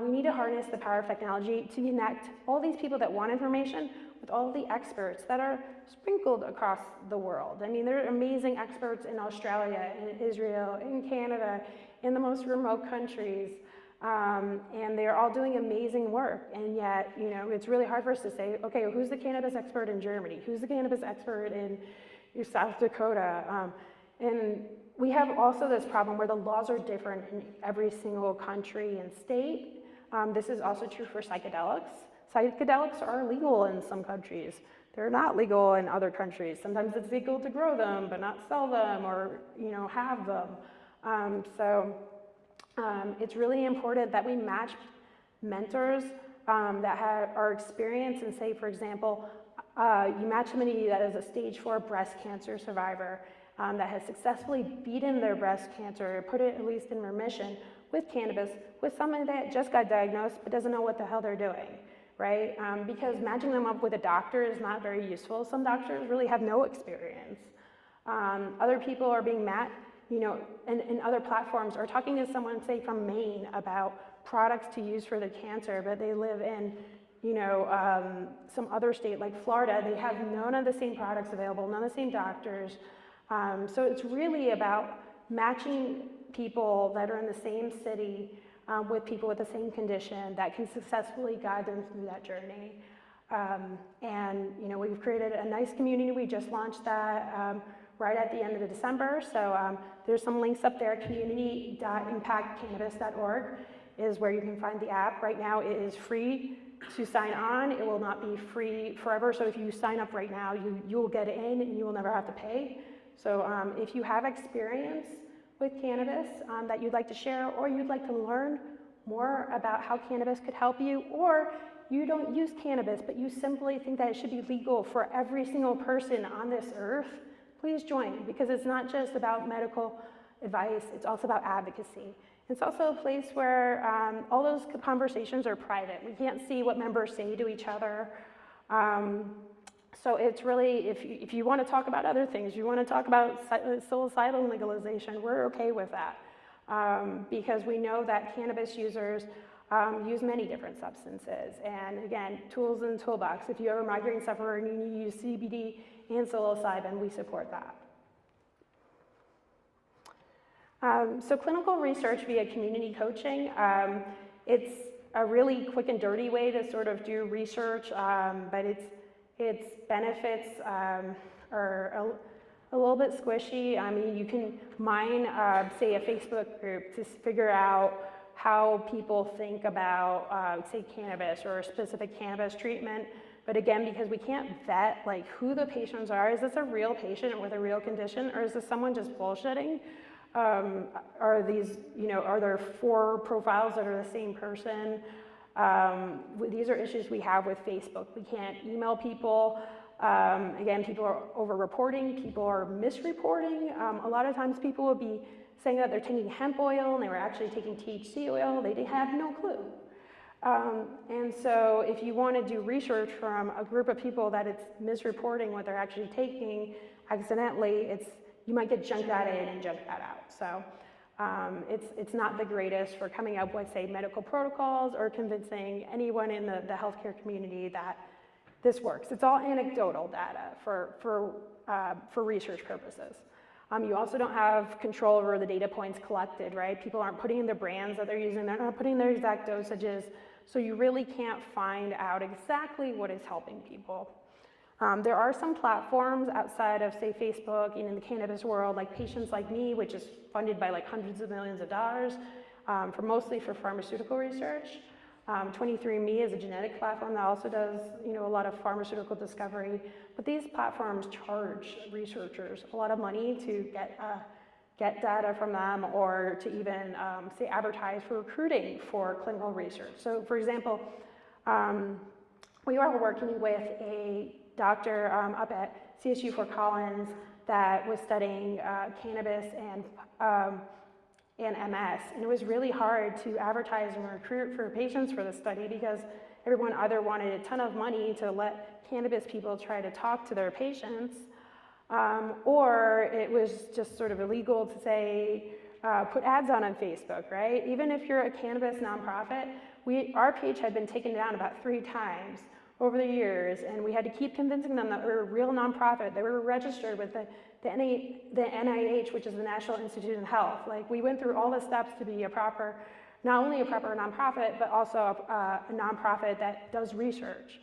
we need to harness the power of technology to connect all these people that want information with all the experts that are sprinkled across the world. I mean, there are amazing experts in Australia, in Israel, in Canada, in the most remote countries, and they're all doing amazing work. And yet, it's really hard for us to say, okay, who's the cannabis expert in Germany? Who's the cannabis expert in South Dakota? And we have also this problem where the laws are different in every single country and state. This is also true for psychedelics. Psychedelics are legal in some countries. They're not legal in other countries. Sometimes it's legal to grow them, but not sell them or have them. It's really important that we match mentors that are experienced and say, for example, you match somebody that is a stage 4 breast cancer survivor that has successfully beaten their breast cancer, put it at least in remission with cannabis, with somebody that just got diagnosed but doesn't know what the hell they're doing, right? Because matching them up with a doctor is not very useful. Some doctors really have no experience. Other people are being matched, and other platforms are talking to someone, say, from Maine about products to use for the cancer, but they live in some other state like Florida. They have none of the same products available, none of the same doctors. So it's really about matching people that are in the same city with people with the same condition that can successfully guide them through that journey. We've created a nice community. We just launched that right at the end of December. So there's some links up there. community.impactcannabis.org is where you can find the app. Right now it is free to sign on. It will not be free forever. So if you sign up right now, you will get in and you will never have to pay. So if you have experience with cannabis that you'd like to share, or you'd like to learn more about how cannabis could help you, or you don't use cannabis, but you simply think that it should be legal for every single person on this earth, please join, because it's not just about medical advice, it's also about advocacy. It's also a place where all those conversations are private. We can't see what members say to each other. So it's really, if you want to talk about other things, you want to talk about psilocybin legalization, we're okay with that. Because we know that cannabis users use many different substances. And again, tools in the toolbox. If you have a migraine sufferer and you need to use CBD and psilocybin, we support that. So clinical research via community coaching, it's a really quick and dirty way to sort of do research, but its benefits are a little bit squishy. I mean, you can mine, say, a Facebook group to figure out how people think about, say, cannabis or a specific cannabis treatment. But again, because we can't vet like who the patients are, is this a real patient with a real condition, or is this someone just bullshitting? Are these, are there 4 profiles that are the same person? These are issues we have with Facebook. We can't email people. Again, people are over-reporting, people are misreporting. A lot of times people will be saying that they're taking hemp oil and they were actually taking THC oil. They have no clue. And so if you want to do research from a group of people that it's misreporting what they're actually taking accidentally, you might get junked that in and junked that out. So it's not the greatest for coming up with, say, medical protocols or convincing anyone in the healthcare community that this works. It's all anecdotal data for research purposes. You also don't have control over the data points collected, right? People aren't putting in the brands that they're using, they're not putting their exact dosages, so you really can't find out exactly what is helping people. There are some platforms outside of, say, Facebook and in the cannabis world, like Patients Like Me, which is funded by like hundreds of millions of dollars, mostly for pharmaceutical research. 23andMe is a genetic platform that also does, a lot of pharmaceutical discovery. But these platforms charge researchers a lot of money to get data from them, or to even, say, advertise for recruiting for clinical research. So, for example, we are working with a doctor up at CSU Fort Collins that was studying cannabis and MS, and it was really hard to advertise and recruit for patients for the study because everyone either wanted a ton of money to let cannabis people try to talk to their patients, or it was just sort of illegal to say, put ads on Facebook, right? Even if you're a cannabis nonprofit, our page had been taken down about 3 times over the years, and we had to keep convincing them that we were a real nonprofit, that we were registered with the NIH, which is the National Institute of Health. Like, we went through all the steps to be not only a proper nonprofit, but also a nonprofit that does research.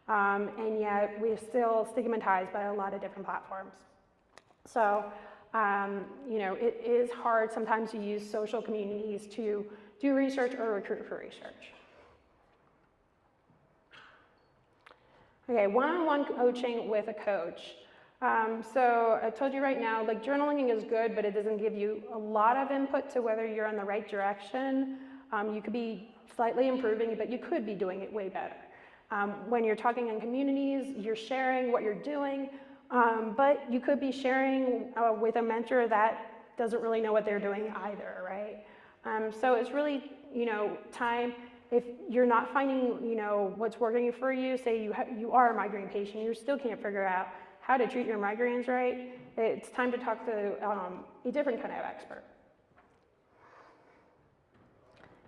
And yet we're still stigmatized by a lot of different platforms. So, it is hard sometimes to use social communities to do research or recruit for research. Okay, one-on-one coaching with a coach. So I told you right now, like, journaling is good, but it doesn't give you a lot of input to whether you're in the right direction. You could be slightly improving, but you could be doing it way better. When you're talking in communities, you're sharing what you're doing, but you could be sharing with a mentor that doesn't really know what they're doing either, right? So it's really, time. If you're not finding, what's working for you, say you are a migraine patient, you still can't figure out how to treat your migraines right, it's time to talk to a different kind of expert.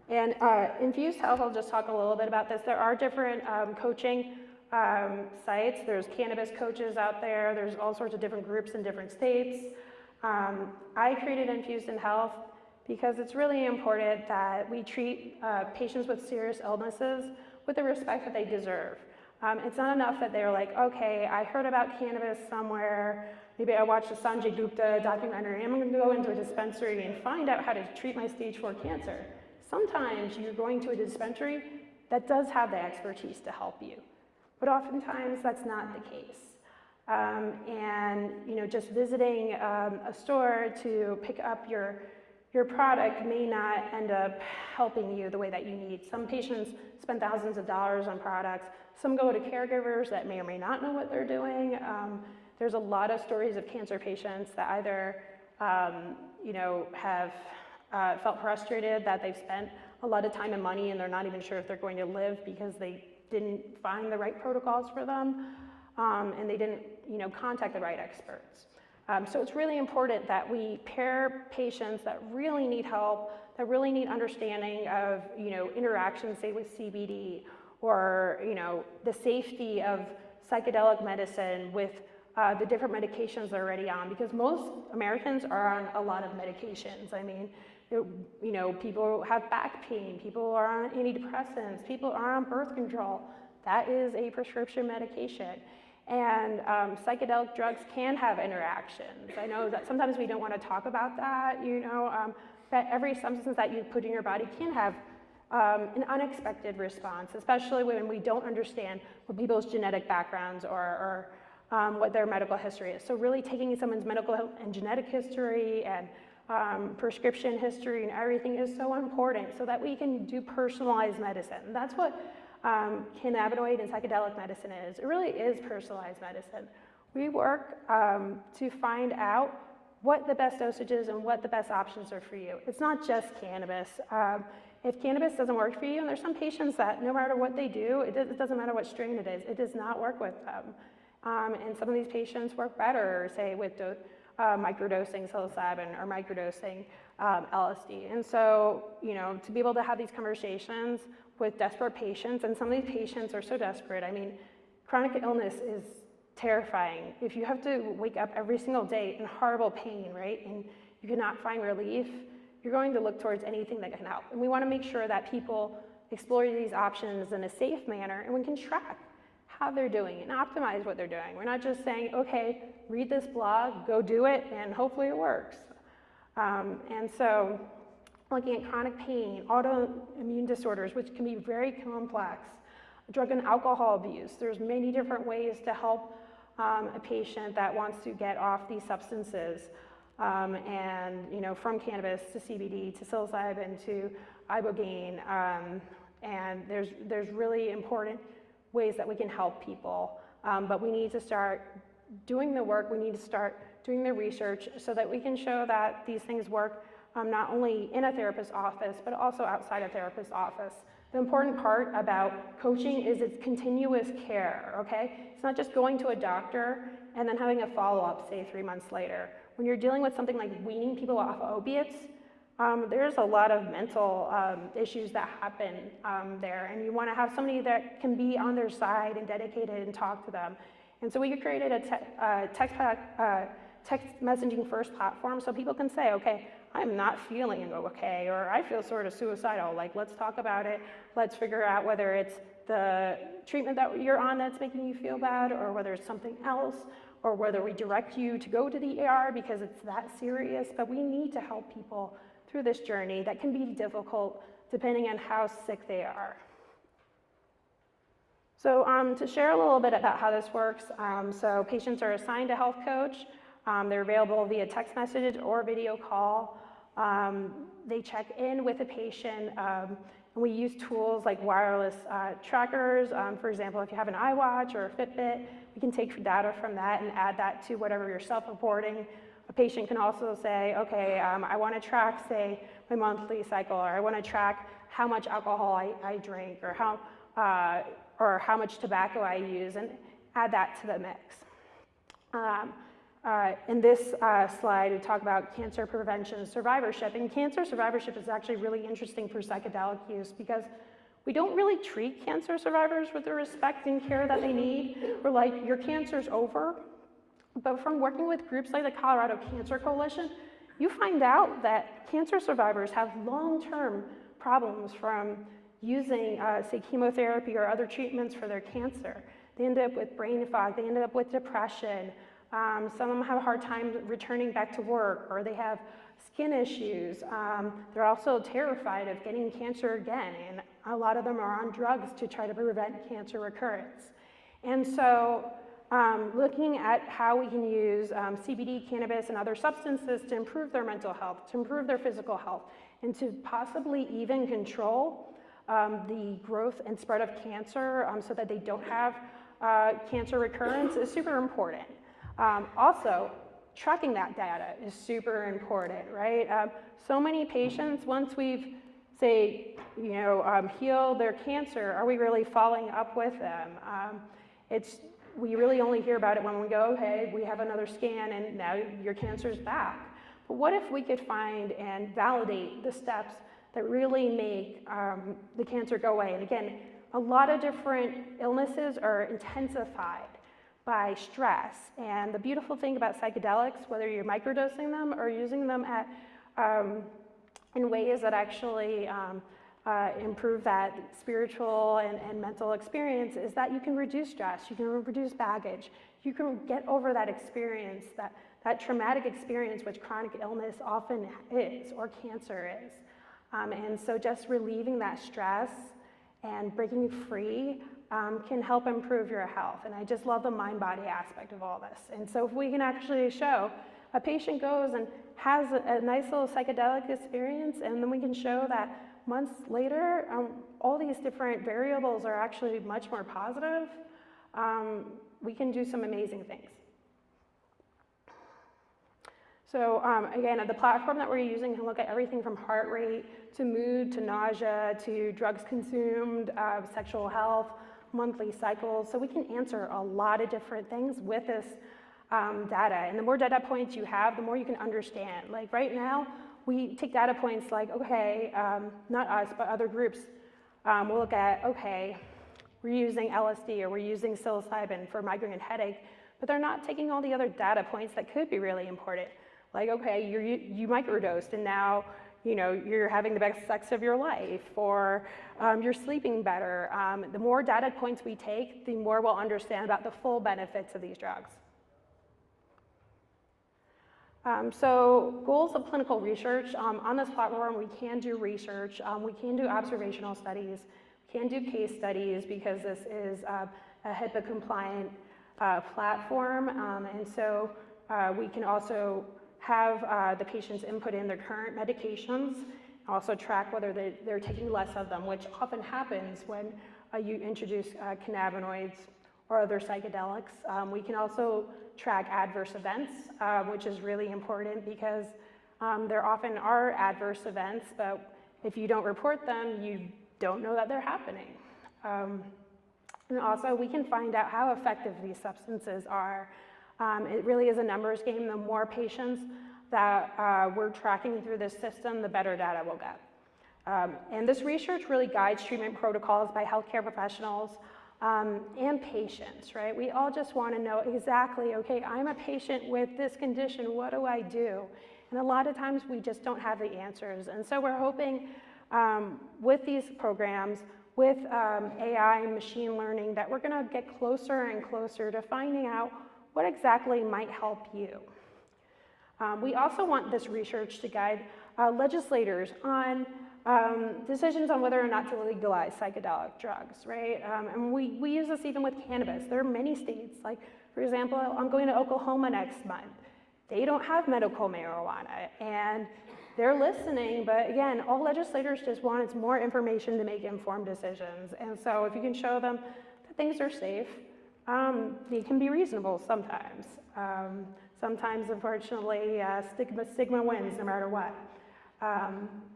And Infused Health, I'll just talk a little bit about this. There are different coaching sites. There's cannabis coaches out there. There's all sorts of different groups in different states. I created Infused Health because it's really important that we treat patients with serious illnesses with the respect that they deserve. It's not enough that they're like, okay, I heard about cannabis somewhere, maybe I watched a Sanjay Gupta documentary, I'm gonna go into a dispensary and find out how to treat my stage 4 cancer. Sometimes you're going to a dispensary that does have the expertise to help you, but oftentimes that's not the case. And just visiting a store to pick up your product may not end up helping you the way that you need. Some patients spend thousands of dollars on products. Some go to caregivers that may or may not know what they're doing. There's a lot of stories of cancer patients that either have felt frustrated that they've spent a lot of time and money and they're not even sure if they're going to live because they didn't find the right protocols for them, and they didn't contact the right experts. So it's really important that we pair patients that really need help, that really need understanding of interactions, say, with CBD, or the safety of psychedelic medicine with the different medications they're already on, because most Americans are on a lot of medications. I mean, people have back pain, people are on antidepressants, people are on birth control. That is a prescription medication. And psychedelic drugs can have interactions. I know that sometimes we don't want to talk about that, that every substance that you put in your body can have an unexpected response, especially when we don't understand what people's genetic backgrounds or what their medical history is. So really taking someone's medical and genetic history and prescription history and everything is so important so that we can do personalized medicine. That's what cannabinoid and psychedelic medicine is. It really is personalized medicine. We work to find out what the best dosage is and what the best options are for you. It's not just cannabis. If cannabis doesn't work for you, and there's some patients that no matter what they do, it doesn't matter what strain it is, it does not work with them. And some of these patients work better, say, with microdosing psilocybin or microdosing LSD. And so, to be able to have these conversations with desperate patients, and some of these patients are so desperate. I mean, chronic illness is terrifying. If you have to wake up every single day in horrible pain, right, and you cannot find relief, you're going to look towards anything that can help. And we want to make sure that people explore these options in a safe manner, and we can track how they're doing and optimize what they're doing. We're not just saying, okay, read this blog, go do it, and hopefully it works. And so looking at chronic pain, autoimmune disorders, which can be very complex, drug and alcohol abuse. There's many different ways to help a patient that wants to get off these substances. And from cannabis to CBD to psilocybin to ibogaine. And there's really important ways that we can help people. But we need to start doing the work, we need to start doing the research so that we can show that these things work not only in a therapist's office, but also outside a therapist's office. The important part about coaching is it's continuous care, okay? It's not just going to a doctor and then having a follow-up, say 3 months later. When you're dealing with something like weaning people off of opiates, there's a lot of mental issues that happen there, and you want to have somebody that can be on their side and dedicated and talk to them. And so we created a text messaging first platform so people can say, okay, I'm not feeling okay, or I feel sort of suicidal, like let's talk about it, let's figure out whether it's the treatment that you're on that's making you feel bad, or whether it's something else, or whether we direct you to go to the ER because it's that serious. But we need to help people through this journey that can be difficult depending on how sick they are. So to share a little bit about how this works, so patients are assigned a health coach. They're available via text message or video call. They check in with the patient, and we use tools like wireless trackers. For example, if you have an iWatch or a Fitbit, we can take data from that and add that to whatever you're self-reporting. A patient can also say, okay, I want to track, say, my monthly cycle, or I want to track how much alcohol I drink, or how much tobacco I use, and add that to the mix. In this slide, we talk about cancer prevention survivorship, and cancer survivorship is actually really interesting for psychedelic use because we don't really treat cancer survivors with the respect and care that they need. We're like, your cancer's over. But from working with groups like the Colorado Cancer Coalition, you find out that cancer survivors have long-term problems from using, say, chemotherapy or other treatments for their cancer. They end up with brain fog, they end up with depression. Some of them have a hard time returning back to work, or they have skin issues. They're also terrified of getting cancer again, and a lot of them are on drugs to try to prevent cancer recurrence. And so looking at how we can use CBD, cannabis, and other substances to improve their mental health, to improve their physical health, and to possibly even control the growth and spread of cancer so that they don't have cancer recurrence is super important. Also, tracking that data is super important, right? So many patients, once we've, say, healed their cancer, are we really following up with them? We really only hear about it when we go, okay, we have another scan and now your cancer's back. But what if we could find and validate the steps that really make the cancer go away? And again, a lot of different illnesses are intensified by stress. And the beautiful thing about psychedelics, whether you're microdosing them or using them in ways that actually improve that spiritual and mental experience, is that you can reduce stress, you can reduce baggage, you can get over that experience, that traumatic experience which chronic illness often is, or cancer is. And so just relieving that stress and breaking free can help improve your health. And I just love the mind-body aspect of all this. And so if we can actually show a patient goes and has a nice little psychedelic experience, and then we can show that months later, all these different variables are actually much more positive, we can do some amazing things. So again, the platform that we're using can look at everything from heart rate to mood to nausea to drugs consumed, sexual health, monthly cycles. So we can answer a lot of different things with this data. And the more data points you have, the more you can understand. Like right now, we take data points like, okay, not us, but other groups. We'll look at, okay, we're using LSD or we're using psilocybin for migraine and headache. but they're not taking all the other data points that could be really important. Like, okay, you microdosed and now, you know, you're having the best sex of your life, or you're sleeping better. The more data points we take, the more we'll understand about the full benefits of these drugs. So goals of clinical research, on this platform we can do research, we can do observational studies, we can do case studies because this is a HIPAA compliant platform, and so we can also have the patients input in their current medications, also track whether they're taking less of them, which often happens when you introduce cannabinoids or other psychedelics. We can also track adverse events, which is really important because there often are adverse events, but if you don't report them, you don't know that they're happening. And also we can find out how effective these substances are. It really is a numbers game. The more patients that we're tracking through this system, the better data we'll get. And this research really guides treatment protocols by healthcare professionals and patients, right? We all just want to know exactly, okay, I'm a patient with this condition, what do I do? And a lot of times we just don't have the answers. And so we're hoping with these programs, with AI and machine learning, that we're going to get closer and closer to finding out what exactly might help you. We also want this research to guide legislators on decisions on whether or not to legalize psychedelic drugs, right? And we use this even with cannabis. There are many states, like for example, I'm going to Oklahoma next month. They don't have medical marijuana and they're listening, but again, all legislators just want is more information to make informed decisions. And so if you can show them that things are safe, they can be reasonable sometimes. Sometimes, unfortunately, stigma wins no matter what.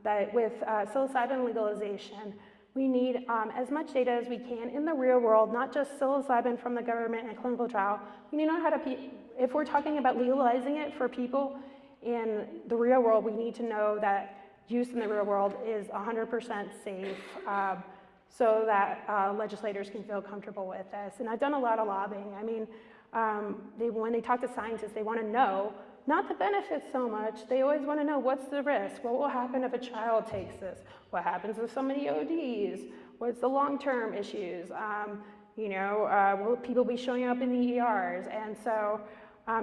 But with psilocybin legalization, we need as much data as we can in the real world, not just psilocybin from the government and clinical trial. We need to know how to, if we're talking about legalizing it for people in the real world, we need to know that use in the real world is 100% safe so that legislators can feel comfortable with this. And I've done a lot of lobbying. I mean, when they talk to scientists, they want to know, not the benefits so much, they always want to know what's the risk, what will happen if a child takes this, what happens if somebody ODs, what's the long-term issues, will people be showing up in the ERs, and so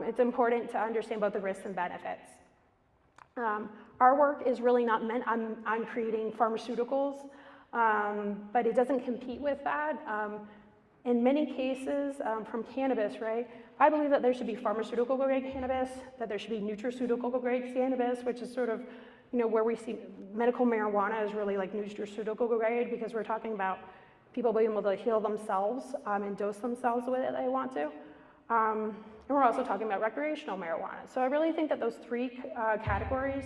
it's important to understand both the risks and benefits. Our work is really not meant on creating pharmaceuticals, but it doesn't compete with that. In many cases, from cannabis, right, I believe that there should be pharmaceutical grade cannabis, that there should be nutraceutical grade cannabis, which is sort of, where we see medical marijuana is really like nutraceutical grade because we're talking about people being able to heal themselves and dose themselves with it if they want to. And we're also talking about recreational marijuana. So I really think that those three categories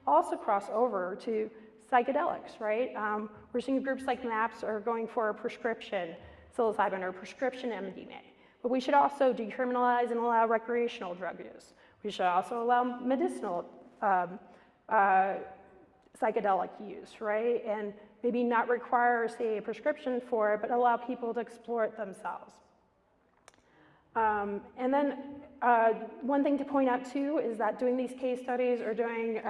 also cross over to psychedelics, right? We're seeing groups like MAPS are going for a prescription psilocybin or prescription MDMA. But we should also decriminalize and allow recreational drug use. We should also allow medicinal psychedelic use, right? And maybe not require, say, a prescription for it, but allow people to explore it themselves. And then one thing to point out too is that doing these case studies or doing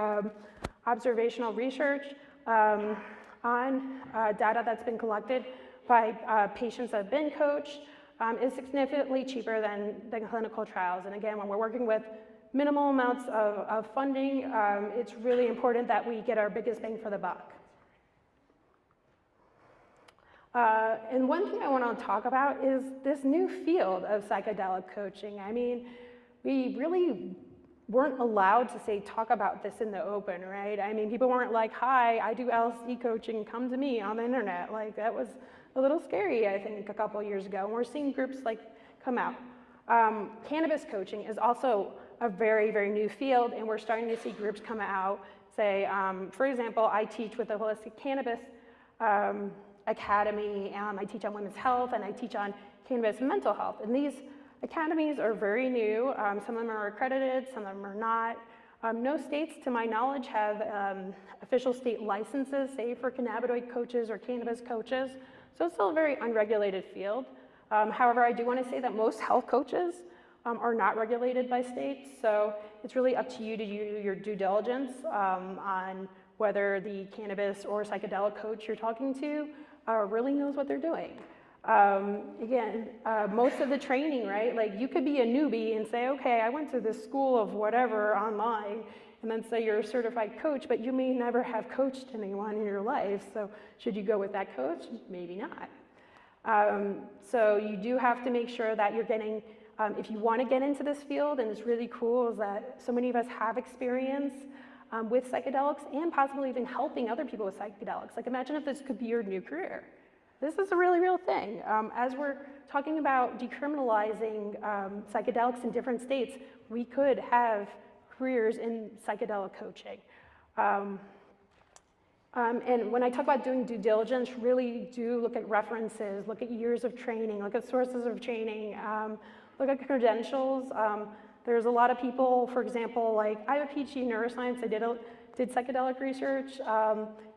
observational research on data that's been collected by patients that have been coached is significantly cheaper than clinical trials. And again, when we're working with minimal amounts of funding, it's really important that we get our biggest bang for the buck. And one thing I want to talk about is this new field of psychedelic coaching. I mean, we really weren't allowed to talk about this in the open, right? I mean, people weren't like, hi, I do LSD coaching, come to me on the internet. Like, that was a little scary, I think, a couple years ago. And we're seeing groups come out. Cannabis coaching is also a very, very new field, and we're starting to see groups come out, say, for example, I teach with the Holistic Cannabis Academy, I teach on women's health, and I teach on cannabis and mental health. And these academies are very new. Some of them are accredited, some of them are not. No states, to my knowledge, have official state licenses, say, for cannabinoid coaches or cannabis coaches. So it's still a very unregulated field. However, I do want to say that most health coaches are not regulated by states. So it's really up to you to do your due diligence on whether the cannabis or psychedelic coach you're talking to really knows what they're doing. Again, most of the training, right? Like you could be a newbie and say, okay, I went to this school of whatever online, and then say you're a certified coach, but you may never have coached anyone in your life. So should you go with that coach? Maybe not. So you do have to make sure that you're getting, if you want to get into this field, and it's really cool is that so many of us have experience with psychedelics and possibly even helping other people with psychedelics. Like imagine if this could be your new career. This is a really real thing. As we're talking about decriminalizing psychedelics in different states, we could have careers in psychedelic coaching. And when I talk about doing due diligence, really do look at references, look at years of training, look at sources of training, look at credentials. There's a lot of people, for example, like I have a PhD in neuroscience, I did psychedelic research,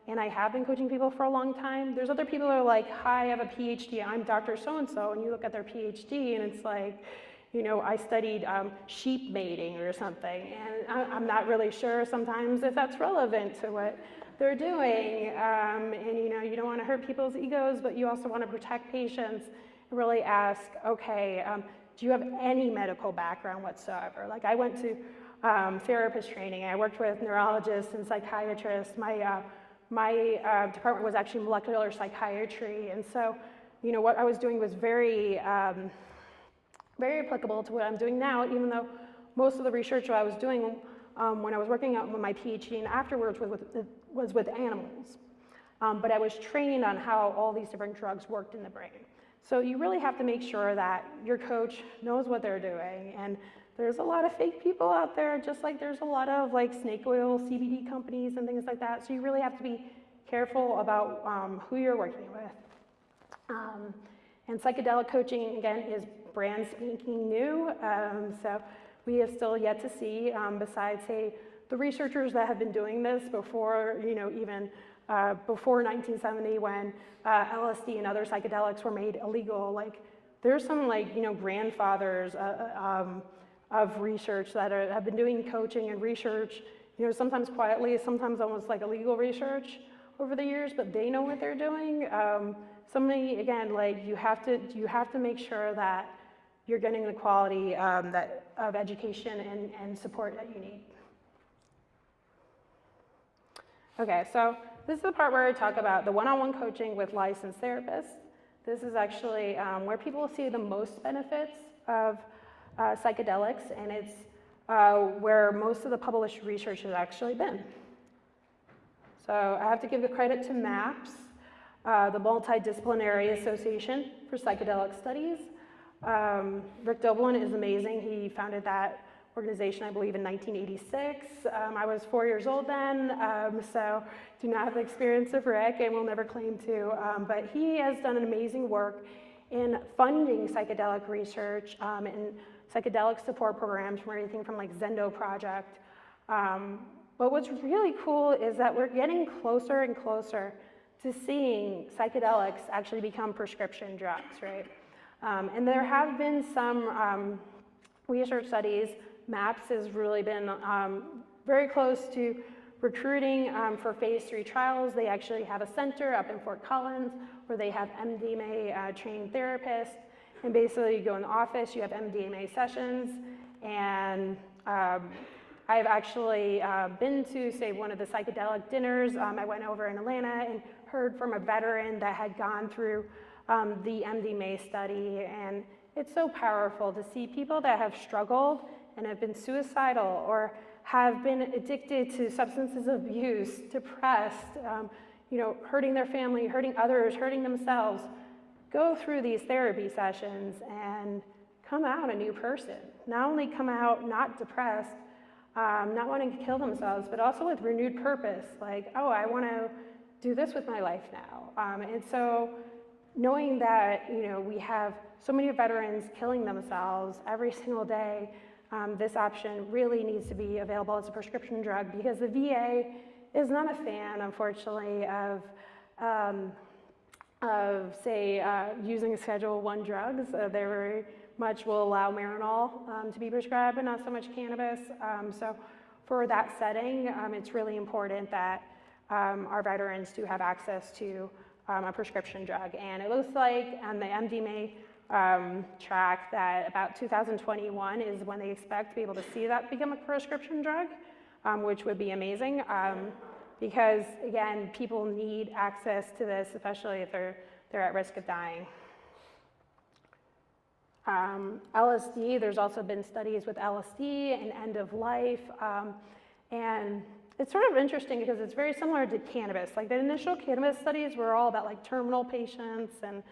and I have been coaching people for a long time. There's other people that are like, hi, I have a PhD, I'm Dr. So-and-so, and you look at their PhD and it's like, you know, I studied sheep mating or something, and I'm not really sure sometimes if that's relevant to what they're doing. And you know, you don't want to hurt people's egos, but you also want to protect patients and really ask, okay, do you have any medical background whatsoever? Like I went to therapist training, I worked with neurologists and psychiatrists. My department was actually molecular psychiatry, and so, you know, what I was doing was very applicable to what I'm doing now, even though most of the research I was doing when I was working on my PhD and afterwards was with animals. But I was trained on how all these different drugs worked in the brain. So you really have to make sure that your coach knows what they're doing. And there's a lot of fake people out there, just like there's a lot of like snake oil, CBD companies and things like that. So you really have to be careful about who you're working with. And psychedelic coaching, again, is brand spanking new. So we have still yet to see, besides, say, the researchers that have been doing this before, you know, even before 1970 when LSD and other psychedelics were made illegal, like there's some like, you know, grandfathers of research that have been doing coaching and research, you know, sometimes quietly, sometimes almost like illegal research over the years, but they know what they're doing. Somebody, again, like you have to make sure that you're getting the quality of education and support that you need. Okay, so this is the part where I talk about the one-on-one coaching with licensed therapists. This is actually where people see the most benefits of psychedelics, and it's where most of the published research has actually been. So I have to give the credit to MAPS, the Multidisciplinary Association for Psychedelic Studies. Rick Doblin is amazing. He founded that organization, I believe, in 1986. I was 4 years old then, so do not have the experience of Rick and will never claim to, but he has done an amazing work in funding psychedelic research and psychedelic support programs from everything from like Zendo Project. But what's really cool is that we're getting closer and closer to seeing psychedelics actually become prescription drugs, right? And there have been some research studies. MAPS has really been very close to recruiting for phase 3 trials. They actually have a center up in Fort Collins where they have MDMA trained therapists. And basically you go in the office, you have MDMA sessions, and I've actually been to, say, one of the psychedelic dinners. I went over in Atlanta and heard from a veteran that had gone through the MDMA study, and it's so powerful to see people that have struggled and have been suicidal or have been addicted to substances of abuse, depressed, you know, hurting their family, hurting others, hurting themselves, go through these therapy sessions and come out a new person. Not only come out not depressed, not wanting to kill themselves, but also with renewed purpose, like, oh, I want to do this with my life now. And so knowing that, you know, we have so many veterans killing themselves every single day, this option really needs to be available as a prescription drug, because the VA is not a fan, unfortunately, of say, using Schedule I drugs. They're very much will allow Marinol to be prescribed, but not so much cannabis. So for that setting, it's really important that our veterans do have access to a prescription drug. And it looks like on the MDMA track that about 2021 is when they expect to be able to see that become a prescription drug, which would be amazing. Because again, people need access to this, especially if they're at risk of dying. LSD, there's also been studies with LSD and end of life, and it's sort of interesting because it's very similar to cannabis. Like the initial cannabis studies were all about like terminal patients and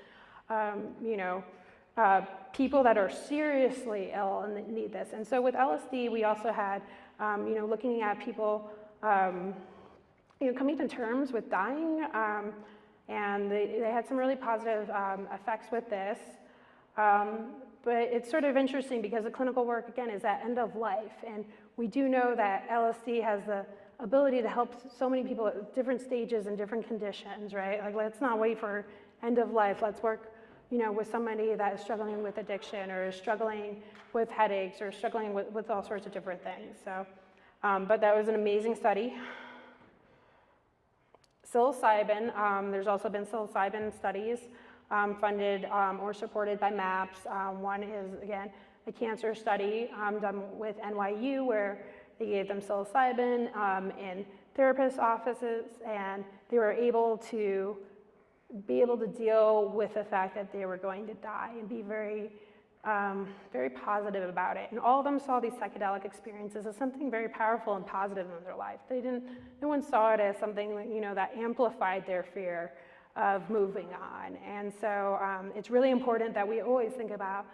people that are seriously ill and that need this. And so with LSD, we also had, looking at people, coming to terms with dying, and they had some really positive effects with this. But it's sort of interesting because the clinical work, again, is at end of life. And we do know that LSD has the ability to help so many people at different stages and different conditions, right? Like, let's not wait for end of life. Let's work, with somebody that is struggling with addiction or is struggling with headaches or struggling with all sorts of different things. So, but that was an amazing study. Psilocybin, there's also been psilocybin studies funded or supported by MAPS. One is, again, a cancer study done with NYU where they gave them psilocybin in therapist offices, and they were able to deal with the fact that they were going to die and be very, very positive about it. And all of them saw these psychedelic experiences as something very powerful and positive in their life. No one saw it as something that amplified their fear of moving on. And so it's really important that we always think about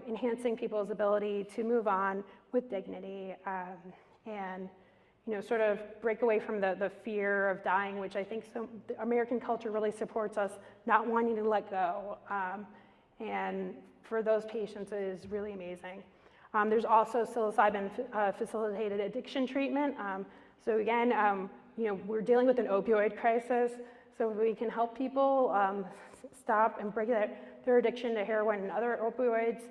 enhancing people's ability to move on with dignity and sort of break away from the fear of dying, which I think the American culture really supports us not wanting to let go. And for those patients, it is really amazing. There's also psilocybin facilitated addiction treatment. So again, we're dealing with an opioid crisis. So if we can help people stop and break their addiction to heroin and other opioids,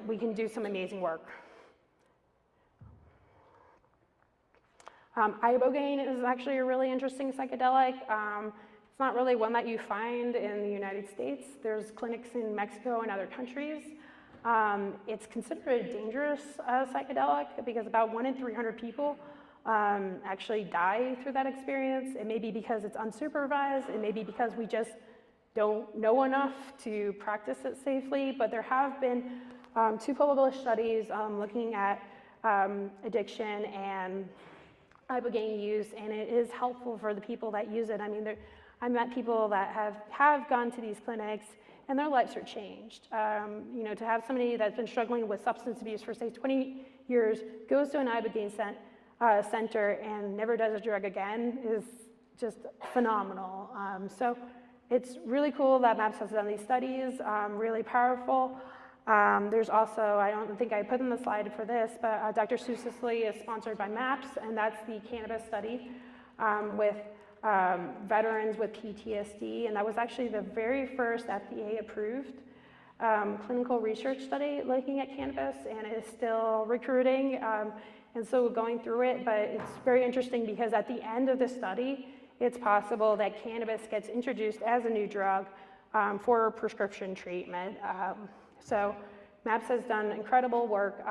we can do some amazing work. Ibogaine is actually a really interesting psychedelic. It's not really one that you find in the United States. There's clinics in Mexico and other countries. It's considered a dangerous psychedelic because about 1 in 300 people actually die through that experience. It may be because it's unsupervised. It may be because we just don't know enough to practice it safely. But there have been 2 published studies looking at addiction and ibogaine use, and it is helpful for the people that use it. I mean, I met people that have gone to these clinics and their lives are changed. To have somebody that's been struggling with substance abuse for say 20 years, goes to an ibogaine center and never does a drug again is just phenomenal. So it's really cool that MAPS has done these studies, really powerful. There's also, I don't think I put in the slide for this, but Dr. Sue Sisley is sponsored by MAPS, and that's the cannabis study with veterans with PTSD, and that was actually the very first FDA-approved clinical research study looking at cannabis, and it is still recruiting, and so going through it, but it's very interesting because at the end of the study, it's possible that cannabis gets introduced as a new drug for prescription treatment. So MAPS has done incredible work,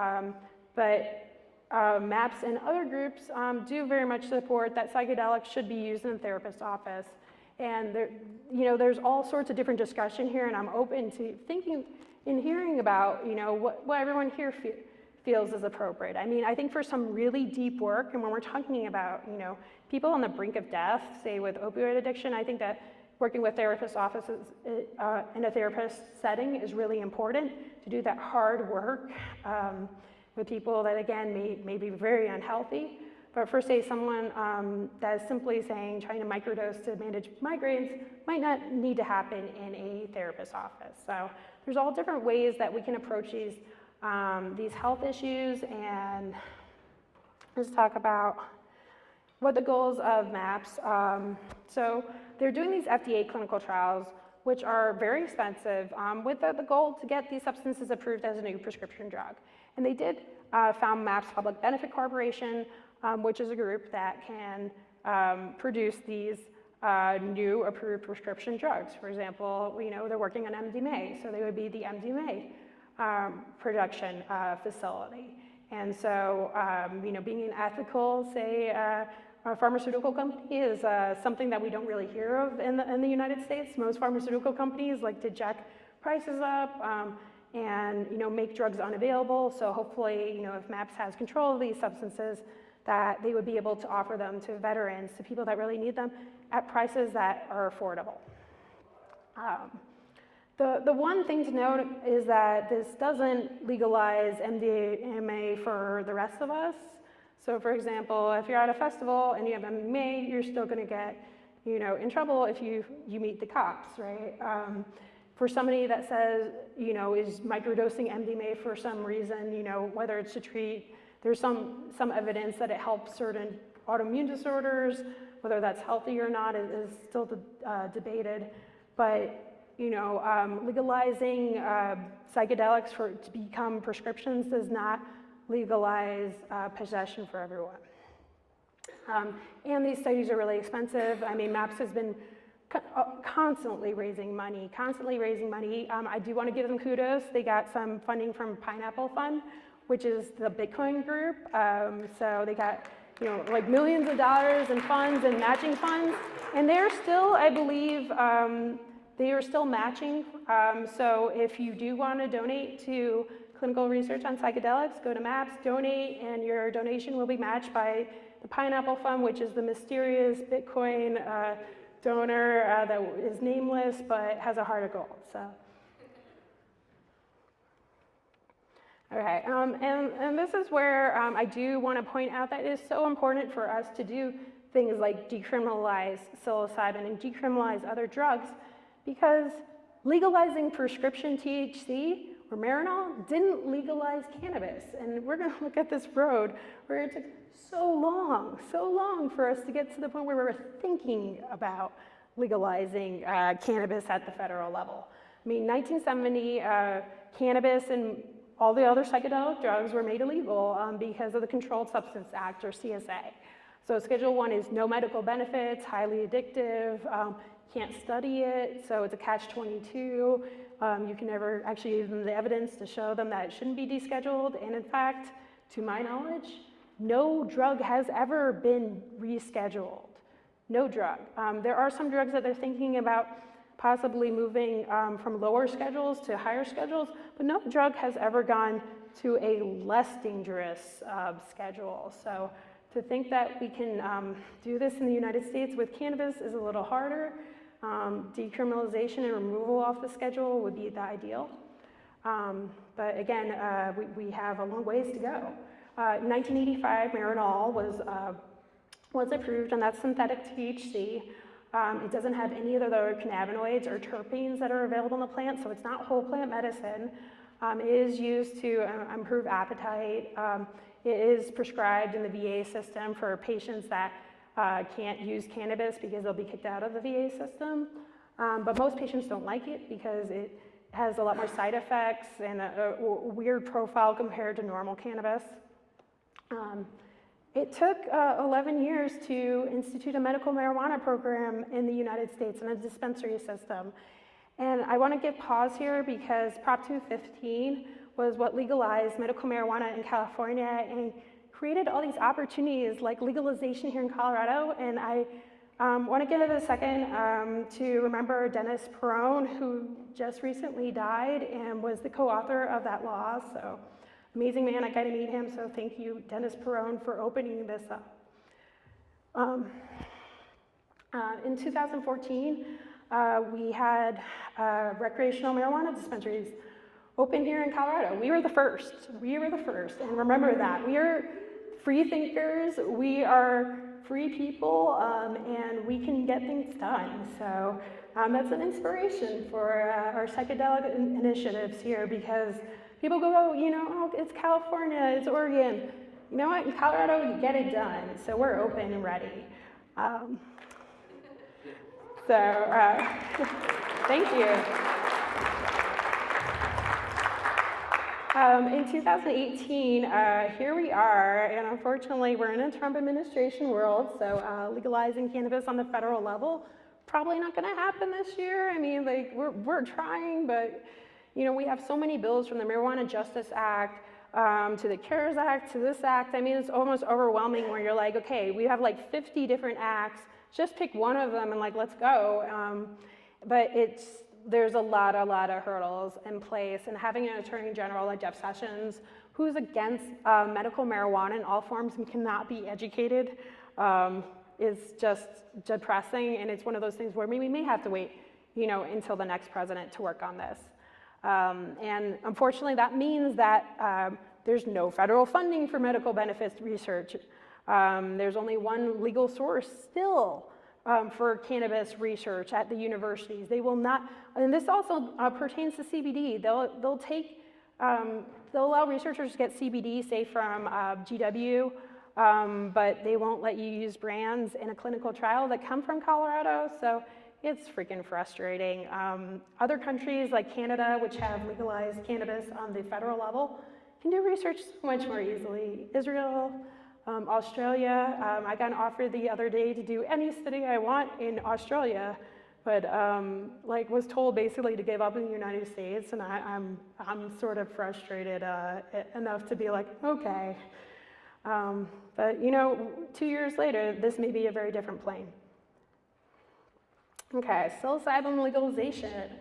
but MAPS and other groups do very much support that psychedelics should be used in the therapist's office. And there's all sorts of different discussion here, and I'm open to thinking and hearing about what everyone here feels is appropriate. I mean, I think for some really deep work, and when we're talking about people on the brink of death, say with opioid addiction, I think that working with therapist offices in a therapist setting is really important to do that hard work with people that, again, may be very unhealthy. But for, say, someone that is simply trying to microdose to manage migraines might not need to happen in a therapist's office. So there's all different ways that we can approach these health issues, and let's talk about what the goals of MAPS. So they're doing these FDA clinical trials which are very expensive, with the goal to get these substances approved as a new prescription drug. And they did found MAPS Public Benefit Corporation, which is a group that can produce these new approved prescription drugs. For example, we know they're working on MDMA, so they would be the MDMA production facility. And so, being an ethical, say, a pharmaceutical company is something that we don't really hear of in the United States. Most pharmaceutical companies like to jack prices up and make drugs unavailable. So hopefully, if MAPS has control of these substances, that they would be able to offer them to veterans, to people that really need them, at prices that are affordable. The one thing to note is that this doesn't legalize MDMA for the rest of us. So for example, if you're at a festival and you have MDMA, you're still gonna get in trouble if you meet the cops, right? For somebody that says, is microdosing MDMA for some reason, whether it's to treat, there's some evidence that it helps certain autoimmune disorders. Whether that's healthy or not is still debated. But legalizing psychedelics to become prescriptions does not legalize possession for everyone. And these studies are really expensive. I mean, MAPS has been constantly raising money. I do want to give them kudos. They got some funding from Pineapple Fund, which is the Bitcoin group. So they got like millions of dollars in funds and matching funds. And they're still, I believe, they are still matching. So if you do want to donate to clinical research on psychedelics, go to MAPS, donate, and your donation will be matched by the Pineapple Fund, which is the mysterious Bitcoin donor that is nameless but has a heart of gold. So. Okay, and this is where I do want to point out that it is so important for us to do things like decriminalize psilocybin and decriminalize other drugs, because legalizing prescription THC or Marinol didn't legalize cannabis. And we're going to look at this road where it took so long for us to get to the point where we were thinking about legalizing cannabis at the federal level. I mean, 1970, cannabis and all the other psychedelic drugs were made illegal because of the Controlled Substance Act, or CSA. So Schedule I is no medical benefits, highly addictive, can't study it, so it's a catch-22. You can never actually give them the evidence to show them that it shouldn't be descheduled. And in fact, to my knowledge, no drug has ever been rescheduled. No drug. There are some drugs that they're thinking about possibly moving from lower schedules to higher schedules, but no drug has ever gone to a less dangerous schedule. So to think that we can do this in the United States with cannabis is a little harder. Decriminalization and removal off the schedule would be the ideal. But again, we have a long ways to go. In 1985, Marinol was approved, and that's synthetic THC. It doesn't have any of the other cannabinoids or terpenes that are available in the plant, so it's not whole plant medicine. It is used to improve appetite. It is prescribed in the VA system for patients that can't use cannabis because they'll be kicked out of the VA system. But most patients don't like it because it has a lot more side effects and a weird profile compared to normal cannabis. It took 11 years to institute a medical marijuana program in the United States and a dispensary system. And I want to give pause here because Prop 215 was what legalized medical marijuana in California and created all these opportunities like legalization here in Colorado. And I want to give it a second to remember Dennis Perrone, who just recently died and was the co-author of that law. So amazing man, I got to meet him, so thank you, Dennis Perrone, for opening this up. In 2014, we had recreational marijuana dispensaries open here in Colorado. We were the first, and remember that. We are free thinkers, we are free people, and we can get things done. So that's an inspiration for our psychedelic initiatives here, because people go, oh, it's California, it's Oregon. You know what, in Colorado, we get it done. So we're open and ready. Thank you. In 2018, here we are, and unfortunately, we're in a Trump administration world, so legalizing cannabis on the federal level, probably not gonna happen this year. I mean, like, we're trying, but, you know, we have so many bills from the Marijuana Justice Act to the CARES Act, to this act. I mean, it's almost overwhelming where you're like, okay, we have like 50 different acts, just pick one of them and like, let's go. But there's a lot of hurdles in place, and having an attorney general like Jeff Sessions, who's against medical marijuana in all forms and cannot be educated, is just depressing, and it's one of those things where we may have to wait, you know, until the next president to work on this. And unfortunately, that means that there's no federal funding for medical benefits research. There's only one legal source still for cannabis research at the universities. They will not, and this also pertains to CBD. They'll allow researchers to get CBD, say from GW, but they won't let you use brands in a clinical trial that come from Colorado. So it's freaking frustrating. Other countries like Canada, which have legalized cannabis on the federal level, can do research so much more easily. Israel, Australia, I got an offer the other day to do any study I want in Australia, but like was told basically to give up in the United States, and I'm sort of frustrated enough to be like, okay. But you know, 2 years later, this may be a very different plane. Okay, psilocybin legalization.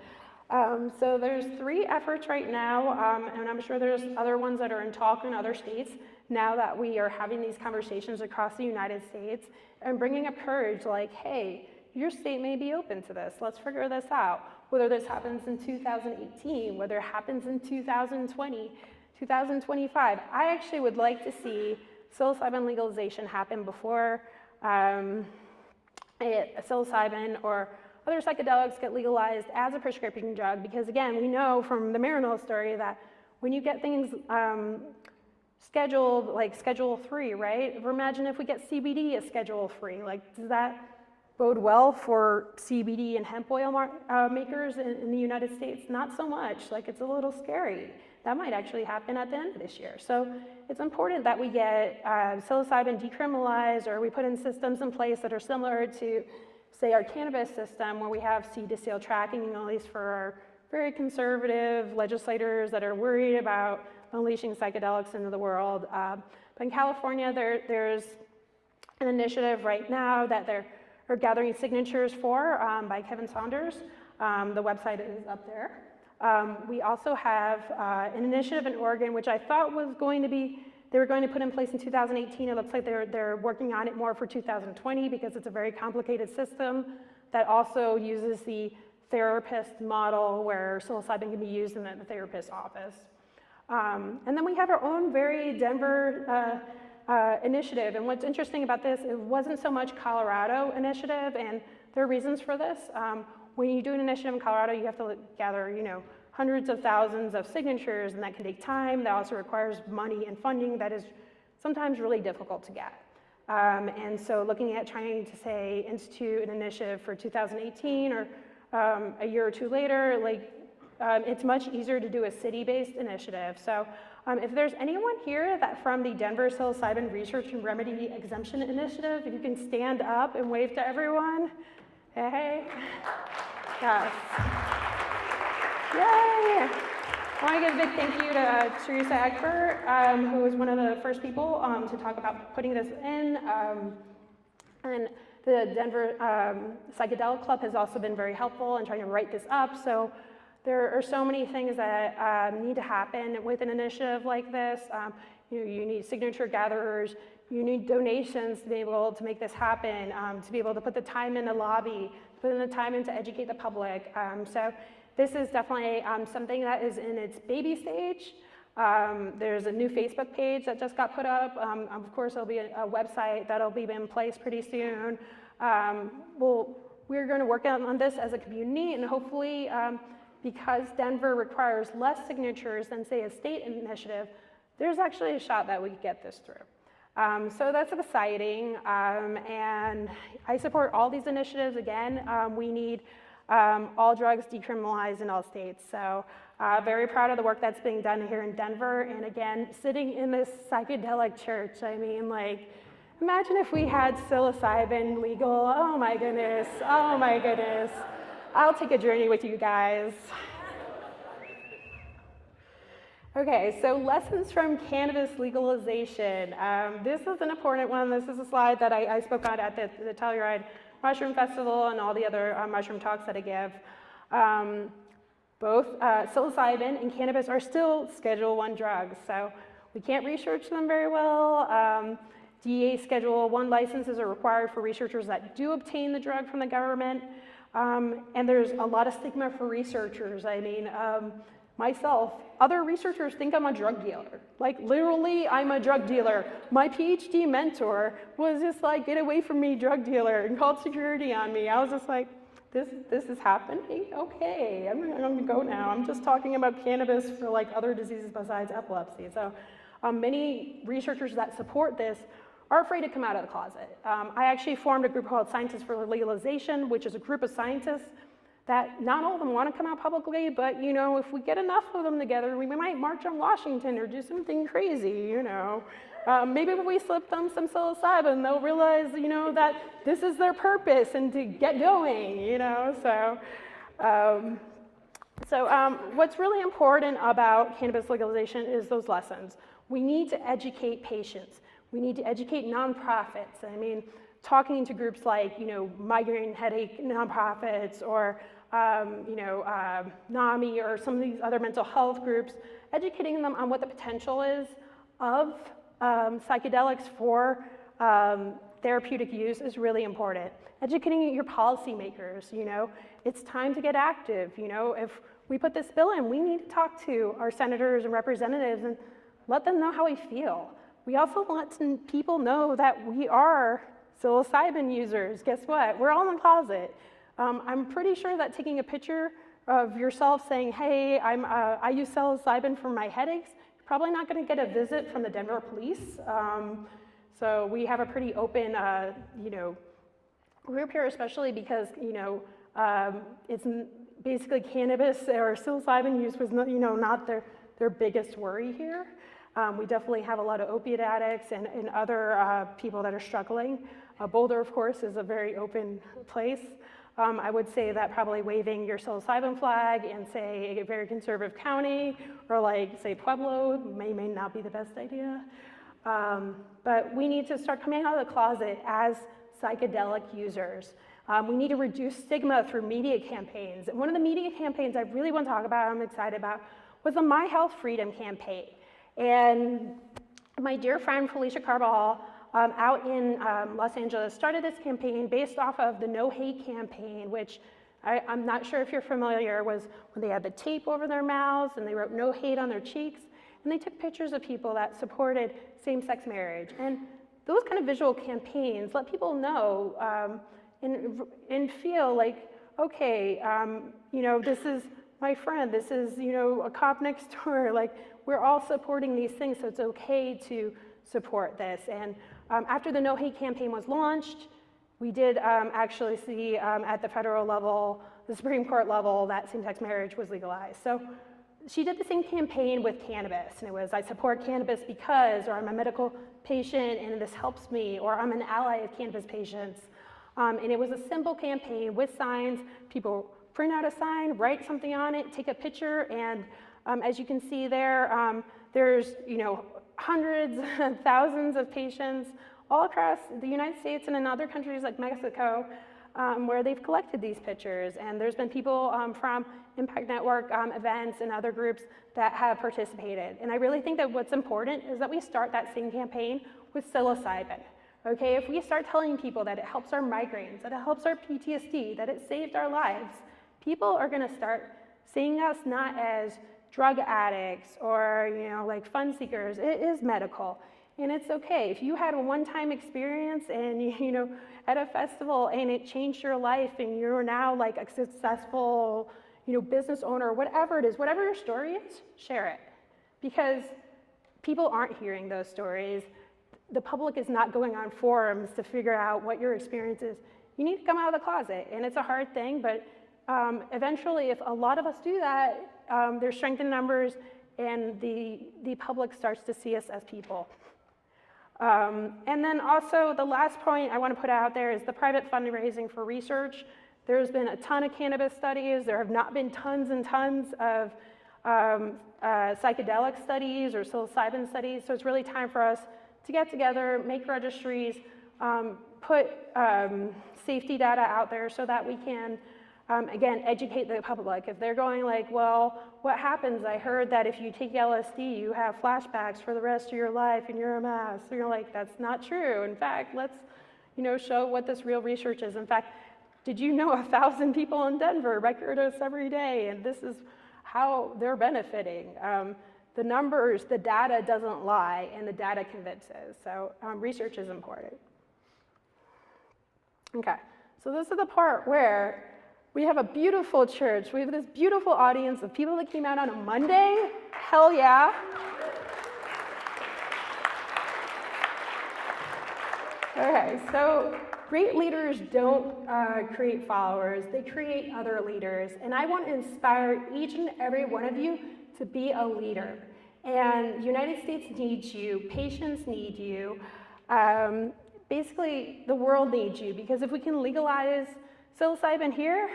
So there's 3 efforts right now, and I'm sure there's other ones that are in talk in other states now that we are having these conversations across the United States and bringing up courage like, hey, your state may be open to this. Let's figure this out. Whether this happens in 2018, whether it happens in 2020, 2025. I actually would like to see psilocybin legalization happen before psilocybin or other psychedelics get legalized as a prescription drug, because again, we know from the Marinol story that when you get things scheduled, like Schedule 3, right? Imagine if we get CBD as Schedule 3, like does that bode well for CBD and hemp oil makers in the United States? Not so much, like it's a little scary. That might actually happen at the end of this year. So it's important that we get psilocybin decriminalized, or we put in systems in place that are similar to, say, our cannabis system, where we have seed to sale tracking, at least for our very conservative legislators that are worried about unleashing psychedelics into the world. But in California, there's an initiative right now that they're gathering signatures for by Kevin Saunders. The website is up there. We also have an initiative in Oregon, which I thought was going to be, they were going to put in place in 2018. It looks like they're working on it more for 2020 because it's a very complicated system that also uses the therapist model where psilocybin can be used in the therapist's office. And then we have our own very Denver initiative. And what's interesting about this, it wasn't so much Colorado initiative, and there are reasons for this. When you do an initiative in Colorado, you have to gather, you know, hundreds of thousands of signatures, and that can take time. That also requires money and funding that is sometimes really difficult to get. And so looking at trying to, say, institute an initiative for 2018 or a year or two later, like, it's much easier to do a city-based initiative. So if there's anyone here that from the Denver Psilocybin Research and Remedy Exemption Initiative, if you can stand up and wave to everyone. Hey. Yes. Yay! I want to give a big thank you to Teresa Egbert, who was one of the first people to talk about putting this in. And the Denver Psychedelic Club has also been very helpful in trying to write this up. So there are so many things that need to happen with an initiative like this. You need signature gatherers. You need donations to be able to make this happen, to be able to put the time in the lobby, put in the time in to educate the public. So this is definitely something that is in its baby stage. There's a new Facebook page that just got put up. Of course, there'll be a website that'll be in place pretty soon. We're going to work on this as a community, and hopefully, because Denver requires less signatures than, say, a state initiative, there's actually a shot that we could get this through. So that's exciting, and I support all these initiatives. Again, we need all drugs decriminalized in all states. So very proud of the work that's being done here in Denver. And again, sitting in this psychedelic church, I mean, like, imagine if we had psilocybin legal. Oh my goodness, oh my goodness. I'll take a journey with you guys. Okay, so lessons from cannabis legalization. This is an important one. This is a slide that I spoke on at the Telluride Mushroom Festival and all the other mushroom talks that I give. Both psilocybin and cannabis are still Schedule I drugs, so we can't research them very well. DEA Schedule I licenses are required for researchers that do obtain the drug from the government, and there's a lot of stigma for researchers. I mean, myself, other researchers think I'm a drug dealer. Like, literally, I'm a drug dealer. My PhD mentor was just like, get away from me, drug dealer, and called security on me. I was just like, this is happening? Okay, I'm gonna go now. I'm just talking about cannabis for like other diseases besides epilepsy. So many researchers that support this are afraid to come out of the closet. I actually formed a group called Scientists for Legalization, which is a group of scientists that not all of them want to come out publicly, but you know, if we get enough of them together, we might march on Washington or do something crazy, you know. Maybe if we slip them some psilocybin, they'll realize, you know, that this is their purpose and to get going, you know. So what's really important about cannabis legalization is those lessons. We need to educate patients. We need to educate nonprofits. I mean, talking to groups like, you know, migraine headache nonprofits or, you know, NAMI or some of these other mental health groups, educating them on what the potential is of psychedelics for therapeutic use is really important. Educating your policymakers, you know, it's time to get active. You know, if we put this bill in, we need to talk to our senators and representatives and let them know how we feel. We also want people know that we are psilocybin users. Guess what? We're all in the closet. I'm pretty sure that taking a picture of yourself saying, hey, I use psilocybin for my headaches, you're probably not going to get a visit from the Denver police. So we have a pretty open, you know, group here, especially because, you know, it's basically cannabis or psilocybin use was not, you know, not their biggest worry here. We definitely have a lot of opiate addicts and other people that are struggling. Boulder, of course, is a very open place. I would say that probably waving your psilocybin flag in, say, a very conservative county, or like, say, Pueblo, may not be the best idea. But we need to start coming out of the closet as psychedelic users. We need to reduce stigma through media campaigns. And one of the media campaigns I really want to talk about, I'm excited about, was the My Health Freedom campaign. And my dear friend Felicia Carbajal out in Los Angeles started this campaign based off of the No Hate campaign, which I'm not sure if you're familiar, was when they had the tape over their mouths and they wrote no hate on their cheeks, and they took pictures of people that supported same-sex marriage. And those kind of visual campaigns let people know and feel like, okay, you know, this is my friend, this is, you know, a cop next door, like, we're all supporting these things, so it's okay to support this. And after the No Hate campaign was launched, we did actually see at the federal level, the Supreme Court level, that same-sex marriage was legalized. So she did the same campaign with cannabis, and it was, I support cannabis because, or I'm a medical patient and this helps me, or I'm an ally of cannabis patients. And it was a simple campaign with signs. People print out a sign, write something on it, take a picture, and as you can see there, there's, you know, hundreds and thousands of patients all across the United States and in other countries like Mexico where they've collected these pictures. And there's been people from Impact Network events and other groups that have participated. And I really think that what's important is that we start that same campaign with psilocybin. Okay, if we start telling people that it helps our migraines, that it helps our PTSD, that it saved our lives, people are gonna start seeing us not as drug addicts or, you know, like fun seekers. It is medical, and it's okay. If you had a one-time experience and, you know, at a festival and it changed your life and you're now like a successful, you know, business owner, whatever it is, whatever your story is, share it. Because people aren't hearing those stories. The public is not going on forums to figure out what your experience is. You need to come out of the closet, and it's a hard thing, but eventually, if a lot of us do that, there's strength in numbers, and the public starts to see us as people. And then also, the last point I want to put out there is the private fundraising for research. There's been a ton of cannabis studies. There have not been tons and tons of psychedelic studies or psilocybin studies, so it's really time for us to get together, make registries, put safety data out there so that we can, again, educate the public. If they're going like, well, what happens? I heard that if you take LSD, you have flashbacks for the rest of your life and you're a mess. So you're like, that's not true. In fact, let's show what this real research is. In fact, did you know 1,000 people in Denver microdose every day, and this is how they're benefiting? The numbers, the data doesn't lie, and the data convinces. So research is important. Okay, so this is the part where we have a beautiful church. We have this beautiful audience of people that came out on a Monday. Hell yeah. Okay, so great leaders don't create followers, they create other leaders. And I want to inspire each and every one of you to be a leader. And the United States needs you, patients need you, basically the world needs you, because if we can legalize psilocybin here,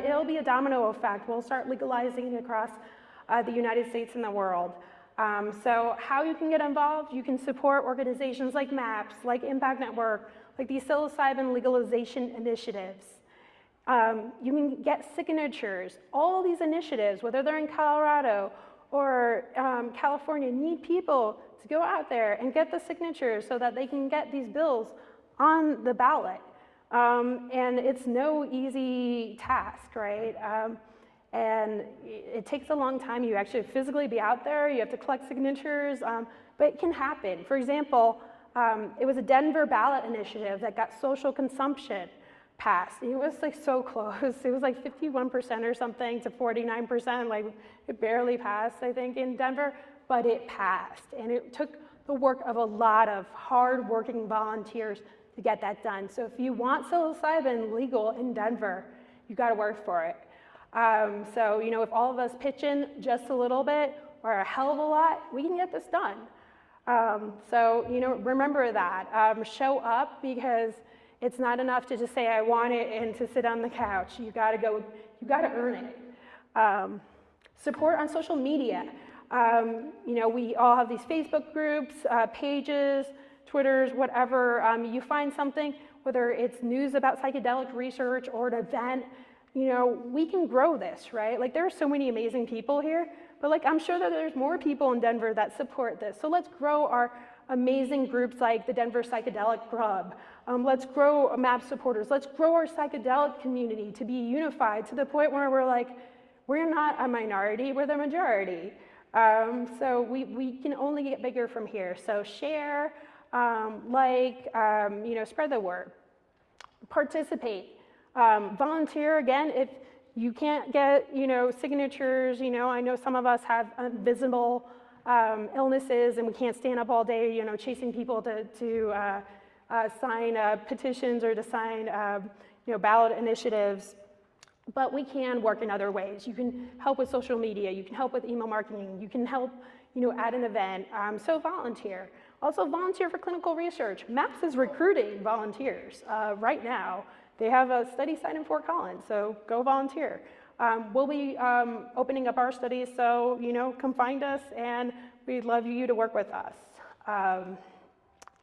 it'll be a domino effect. We'll start legalizing across the United States and the world. So how you can get involved, you can support organizations like MAPS, like Impact Network, like these psilocybin legalization initiatives. You can get signatures. All these initiatives, whether they're in Colorado or California, need people to go out there and get the signatures so that they can get these bills on the ballot. And it's no easy task, right? And it takes a long time. You actually physically be out there. You have to collect signatures, but it can happen. For example, it was a Denver ballot initiative that got social consumption passed. It was like so close. It was like 51% or something to 49%. Like it barely passed, I think, in Denver, but it passed. And it took the work of a lot of hard-working volunteers to get that done. So if you want psilocybin legal in Denver, you got to work for it. So if all of us pitch in just a little bit or a hell of a lot, we can get this done. So remember that. Show up, because it's not enough to just say I want it and to sit on the couch. You got to go. You got to earn it. Support on social media. We all have these Facebook groups, pages, Twitters, whatever. You find something, whether it's news about psychedelic research or an event, we can grow this, right? Like there are so many amazing people here, but like I'm sure that there's more people in Denver that support this. So let's grow our amazing groups like the Denver Psychedelic Club. Let's grow MAP supporters. Let's grow our psychedelic community to be unified to the point where we're like, we're not a minority, we're the majority. So we can only get bigger from here. So share, spread the word, participate. Volunteer, again, if you can't get, signatures, I know some of us have invisible illnesses and we can't stand up all day, chasing people to sign petitions or to sign, ballot initiatives, but we can work in other ways. You can help with social media, you can help with email marketing, you can help, at an event, so volunteer. Also volunteer for clinical research. MAPS is recruiting volunteers right now. They have a study site in Fort Collins, so go volunteer. We'll be opening up our studies, so come find us, and we'd love you to work with us.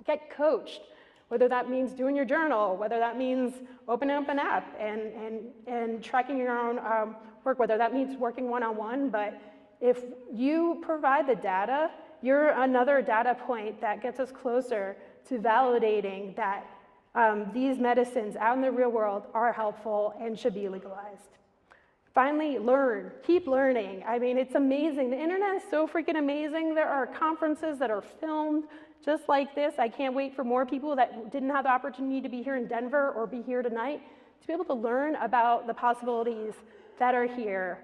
Get coached, whether that means doing your journal, whether that means opening up an app and tracking your own work, whether that means working one-on-one, but if you provide the data, you're another data point that gets us closer to validating that these medicines out in the real world are helpful and should be legalized. Finally, learn. Keep learning. I mean, it's amazing. The internet is so freaking amazing. There are conferences that are filmed just like this. I can't wait for more people that didn't have the opportunity to be here in Denver or be here tonight to be able to learn about the possibilities that are here.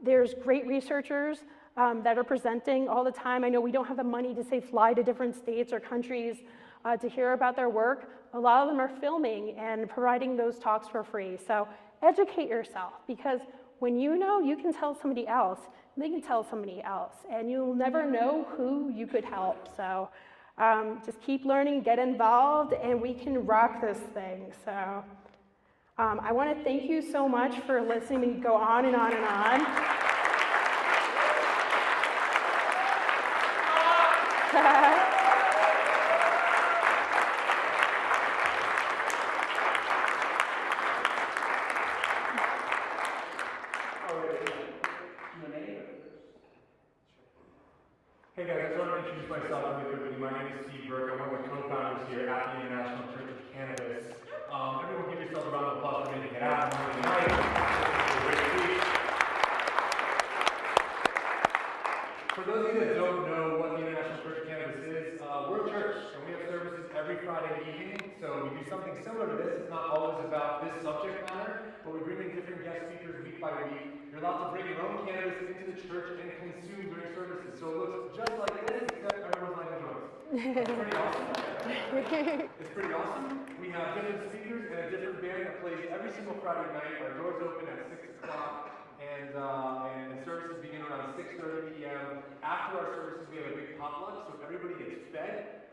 There's great researchers that are presenting all the time. I know we don't have the money to say fly to different states or countries to hear about their work. A lot of them are filming and providing those talks for free. So educate yourself, because when you know, you can tell somebody else, and they can tell somebody else, and you'll never know who you could help. So just keep learning, get involved, and we can rock this thing. So I want to thank you so much for listening to me go on and on and on. Hey guys, I just want to introduce myself really quickly. My name is Steve Burke. I'm one of the co-founders here at the International Church of Cannabis. Everyone give yourself a round of applause for making it happen tonight. For those of you that don't know what the International Church of Cannabis is, we're a church and we have services every Friday evening. So we do something similar to this. It's not always about this subject matter, but we bring in different guest speakers week by week. You're allowed to bring your own cannabis into the church and consume during services. So it looks just like this, except everyone's like joints. It's pretty awesome. It's pretty awesome. We have different speakers and a different band that plays every single Friday night. Our doors open at 6 o'clock. And services begin around 6:30 p.m. After our services, we have a big potluck, so everybody gets fed.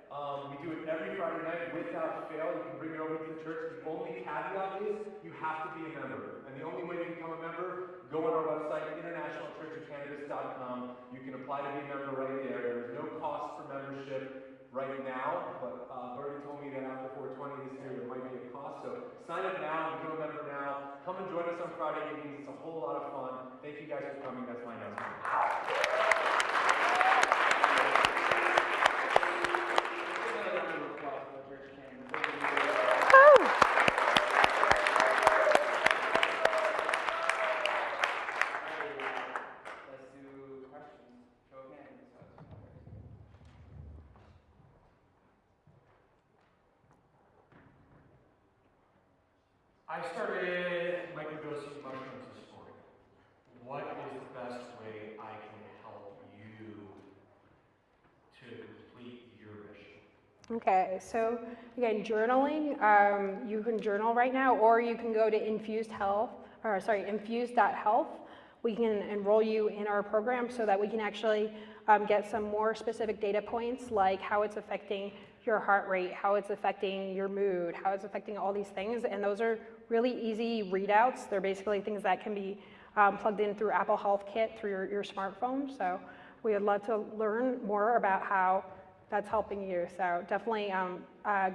We do it every Friday night without fail. You can bring it over to the church. The only caveat is you have to be a member. And the only way to become a member, go on our website, internationalchurchofcannabis.com. You can apply to be a member right there. There's no cost for membership right now, but Bertie told me that after 420 this year, there might be a cost. So sign up now, become a member now. Come and join us on Friday evenings. It's a whole lot of fun. Thank you guys for coming. That's my announcement. I started microdosing mushrooms this morning. What is the best way I can help you to complete your mission? Okay, so again, journaling, you can journal right now, or you can go to infused.health. We can enroll you in our program so that we can actually get some more specific data points, like how it's affecting your heart rate, how it's affecting your mood, how it's affecting all these things. And those are really easy readouts. They're basically things that can be plugged in through Apple Health Kit through your smartphone. So we would love to learn more about how that's helping you. So definitely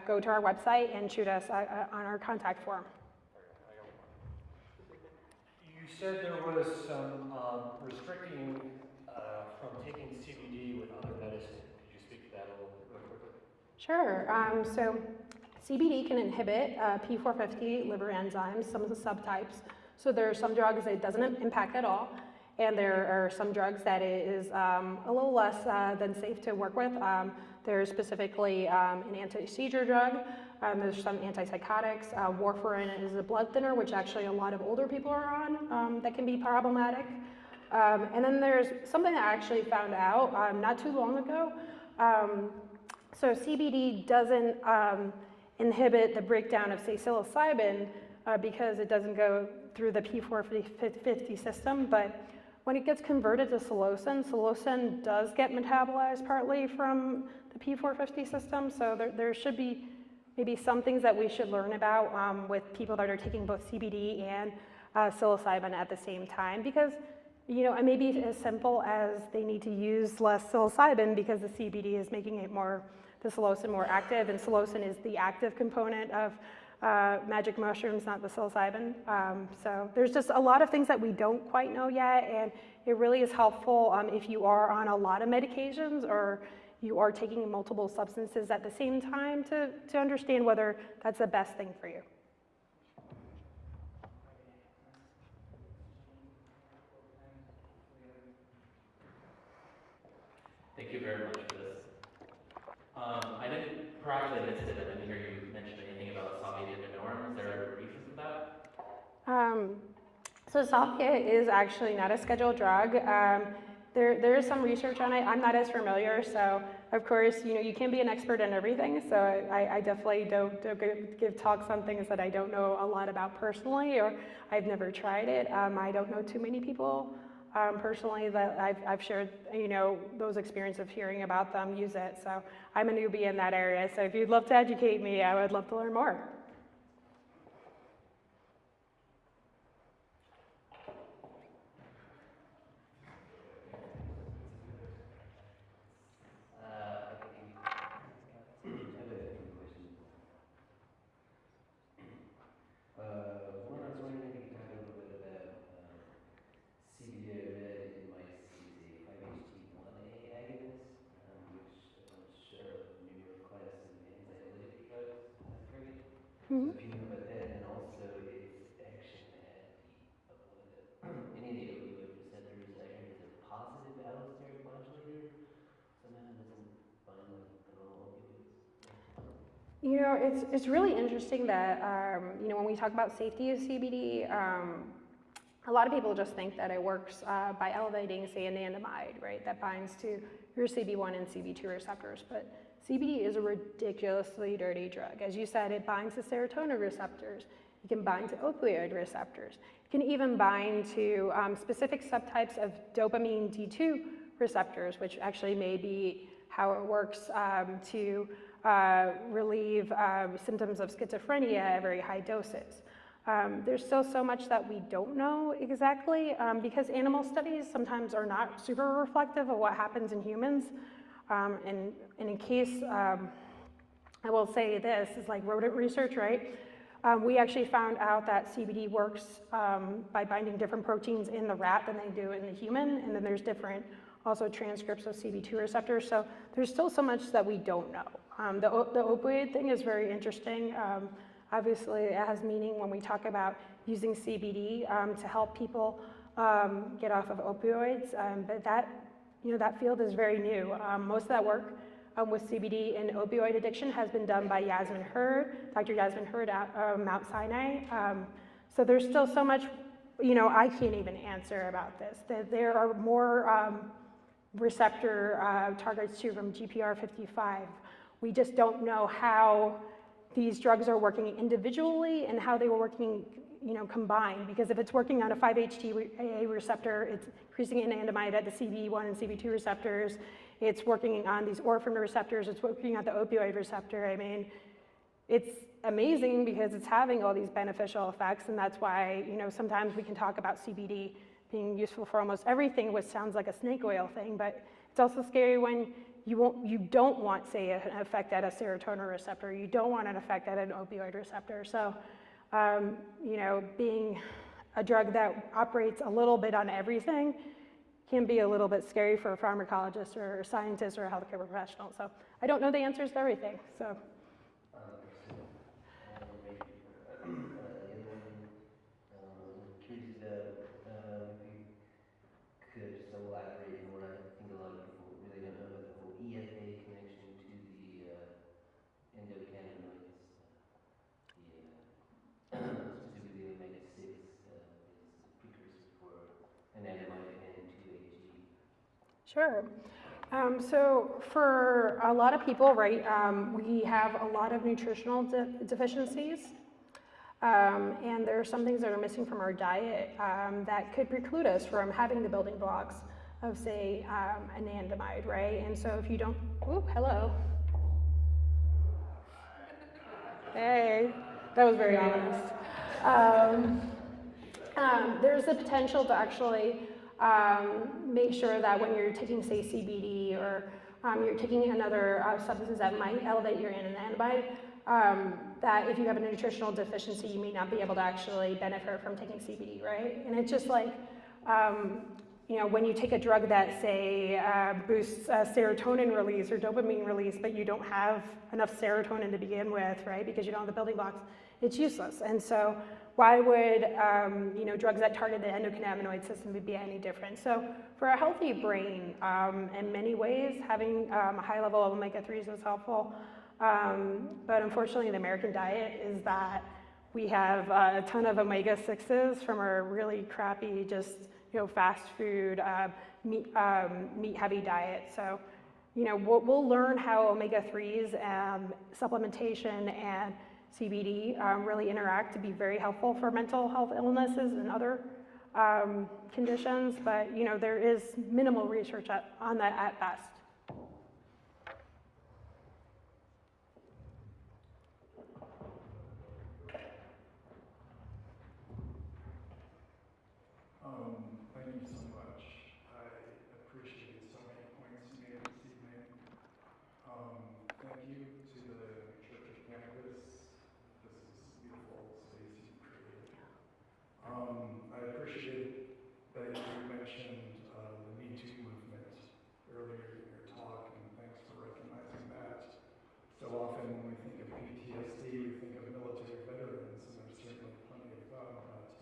go to our website and shoot us on our contact form. You said there was some restricting from taking CBD with other medicine. Could you speak to that a little bit real quickly? Sure. So CBD can inhibit P450 liver enzymes, some of the subtypes. So there are some drugs that it doesn't impact at all, and there are some drugs that it is a little less than safe to work with. There's specifically an anti-seizure drug. There's some antipsychotics. Warfarin is a blood thinner, which actually a lot of older people are on, that can be problematic. And then there's something that I actually found out not too long ago. So CBD doesn't inhibit the breakdown of, say, psilocybin because it doesn't go through the P450 system, but when it gets converted to psilocin does get metabolized partly from the P450 system, so there should be maybe some things that we should learn about with people that are taking both CBD and psilocybin at the same time, because it may be as simple as they need to use less psilocybin because the CBD is making it the psilocin more active, and psilocin is the active component of magic mushrooms, not the psilocybin. So there's just a lot of things that we don't quite know yet, and it really is helpful if you are on a lot of medications or you are taking multiple substances at the same time to understand whether that's the best thing for you. Thank you very much for this. Perhaps I missed it, I didn't hear you mention anything about Soviet norms. Is there reasons for that? So Sofkit is actually not a scheduled drug. There is some research on it. I'm not as familiar, so of course, you can't be an expert in everything, so I definitely don't give talks on things that I don't know a lot about personally, or I've never tried it. I don't know too many people personally that I've shared, those experiences of hearing about them use it. So I'm a newbie in that area. So if you'd love to educate me, I would love to learn more. One, I was wondering if you could talk a little bit about CBD. I read in my CBD 5-HT1A agonist, which a bunch of New York class of anxiolytic drugs target. So if you know about that, and also its action at any of the opioid receptors, I heard is a positive allosteric modulator. Somehow it doesn't bind like the normal opioids. It's really interesting that, when we talk about safety of CBD, a lot of people just think that it works by elevating, say, anandamide, right, that binds to your CB1 and CB2 receptors. But CBD is a ridiculously dirty drug. As you said, it binds to serotonin receptors. It can bind to opioid receptors. It can even bind to specific subtypes of dopamine D2 receptors, which actually may be how it works to relieve symptoms of schizophrenia at very high doses. There's still so much that we don't know exactly because animal studies sometimes are not super reflective of what happens in humans. And in case, I will say this, is like rodent research, right? We actually found out that CBD works by binding different proteins in the rat than they do in the human, and then there's different also transcripts of CB2 receptors, so there's still so much that we don't know. The opioid thing is very interesting. Obviously, it has meaning when we talk about using CBD to help people get off of opioids, but that field is very new. Most of that work with CBD and opioid addiction has been done by Yasmin Hurd, Dr. Yasmin Hurd at Mount Sinai. So there's still so much, I can't even answer about this. There are more receptor targets too from GPR55. We just don't know how these drugs are working individually and how they were working, combined. Because if it's working on a 5-HT receptor, it's increasing anandamide at the CB1 and CB2 receptors. It's working on these orphan receptors. It's working at the opioid receptor. I mean, it's amazing because it's having all these beneficial effects, and that's why, sometimes we can talk about CBD being useful for almost everything, which sounds like a snake oil thing, but it's also scary when you don't want, say, an effect at a serotonin receptor. You don't want an effect at an opioid receptor. So, being a drug that operates a little bit on everything can be a little bit scary for a pharmacologist or a scientist or a healthcare professional. So I don't know the answers to everything. So. Sure. So for a lot of people, right, we have a lot of nutritional deficiencies, and there are some things that are missing from our diet that could preclude us from having the building blocks of, say, anandamide, right? And so if you don't, hello. Hey, that was very ominous. There's the potential to actually make sure that when you're taking, say, CBD or you're taking another substances that might elevate your anandamide, that if you have a nutritional deficiency, you may not be able to actually benefit from taking CBD, right? And it's just like, when you take a drug that, say, boosts serotonin release or dopamine release, but you don't have enough serotonin to begin with, right, because you don't have the building blocks, it's useless. And so why would drugs that target the endocannabinoid system be any different? So for a healthy brain, in many ways, having a high level of omega-3s is helpful. But unfortunately, the American diet is that we have a ton of omega-6s from our really crappy, just fast food, meat-heavy diet. So we'll learn how omega-3s, supplementation, and CBD really interact to be very helpful for mental health illnesses and other conditions, but there is minimal research on that at best. Thank you so much. I appreciate so many points you made this evening. Thank you to the Church of Cannabis. This is a beautiful space you've created. I appreciate that you mentioned the Me Too movement earlier in your talk, and thanks for recognizing that. So often when we think of PTSD, we think of military veterans, and there's certainly plenty of them, but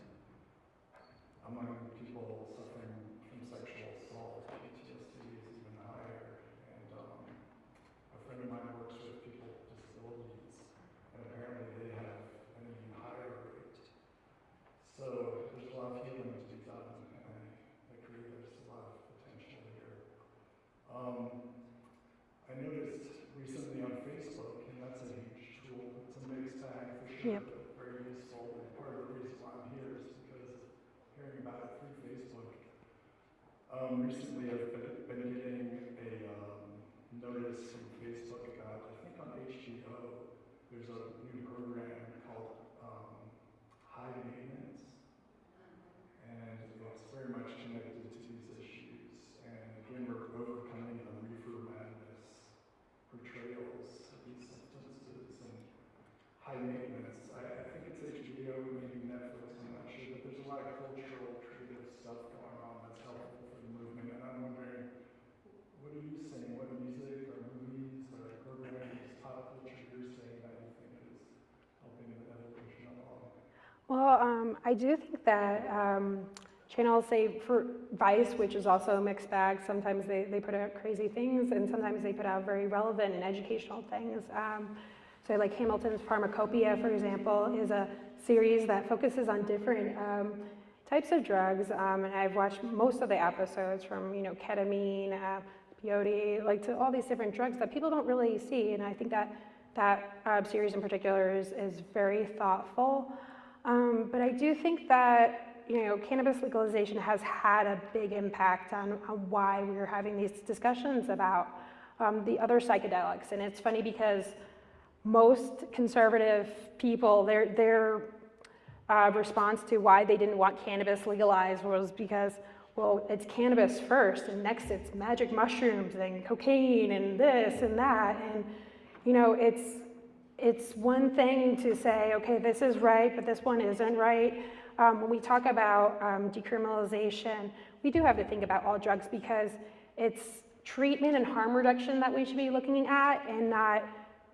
among people suffering from sexual assault, PTSD is even higher. And a friend of mine works with people with disabilities, and apparently they have an even higher rate. So there's a lot of healing to be done, and I agree there's a lot of potential here. I noticed recently on Facebook, and that's a huge tool, it's a mixed bag for sure, Yep. but very useful. And part of the reason why I'm here is because of hearing about it through Facebook. Recently I've been getting a notice from Facebook about, I think on HBO, there's a new program called High Maintenance, and it's very much connected to these issues. And again, we're overcoming the reefer madness portrayals of these substances and high maintenance. I think it's HBO, maybe Netflix, I'm not sure, but there's a lot of cultural, creative stuff going on that's helpful for the movement. And I'm wondering, what are you saying? What music or movies or programs, pop culture you're saying that you think is helping the evolution along? Well, I do think that channels, say for Vice, which is also a mixed bag, sometimes they put out crazy things, and sometimes they put out very relevant and educational things. So like Hamilton's Pharmacopoeia, for example, is a series that focuses on different types of drugs, and I've watched most of the episodes from ketamine, peyote, like to all these different drugs that people don't really see, and I think that series in particular is very thoughtful. But I do think that cannabis legalization has had a big impact on why we're having these discussions about the other psychedelics, and it's funny because most conservative people, their response to why they didn't want cannabis legalized was because, well, it's cannabis first, and next it's magic mushrooms and cocaine and this and that, and it's one thing to say, okay, this is right, but this one isn't right. When we talk about decriminalization, we do have to think about all drugs because it's treatment and harm reduction that we should be looking at, and not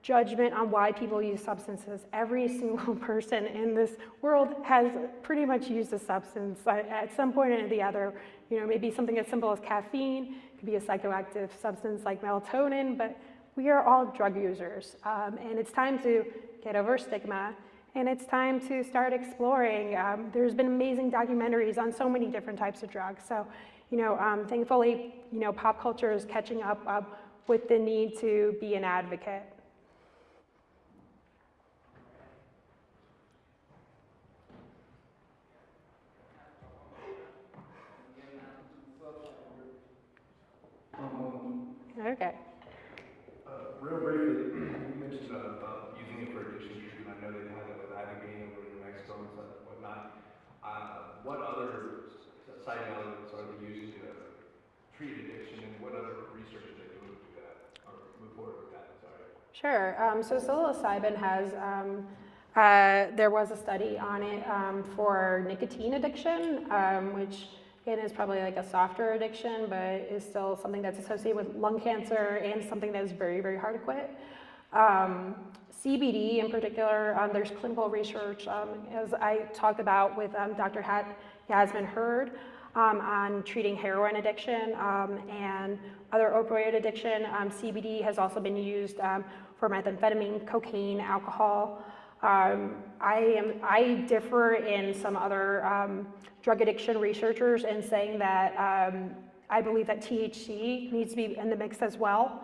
judgment on why people use substances. Every single person in this world has pretty much used a substance at some point or the other. Maybe something as simple as caffeine, could be a psychoactive substance like melatonin, but we are all drug users. And it's time to get over stigma, and it's time to start exploring. There's been amazing documentaries on so many different types of drugs. So, thankfully, pop culture is catching up with the need to be an advocate. Okay. Real briefly, you mentioned about using it for addiction treatment. I know they have it with Ibogaine over in New Mexico and whatnot. What other psychedelics are they used to treat addiction, and what other research are they doing to do that, or move forward with that? Sorry. Sure. So psilocybin has, there was a study on it for nicotine addiction, which again is probably like a softer addiction, but is still something that's associated with lung cancer and something that is very, very hard to quit. CBD in particular, there's clinical research, as I talked about with Dr. Yasmin Hurd, on treating heroin addiction and other opioid addiction. CBD has also been used for methamphetamine, cocaine, alcohol. I differ in some other drug addiction researchers in saying that I believe that THC needs to be in the mix as well,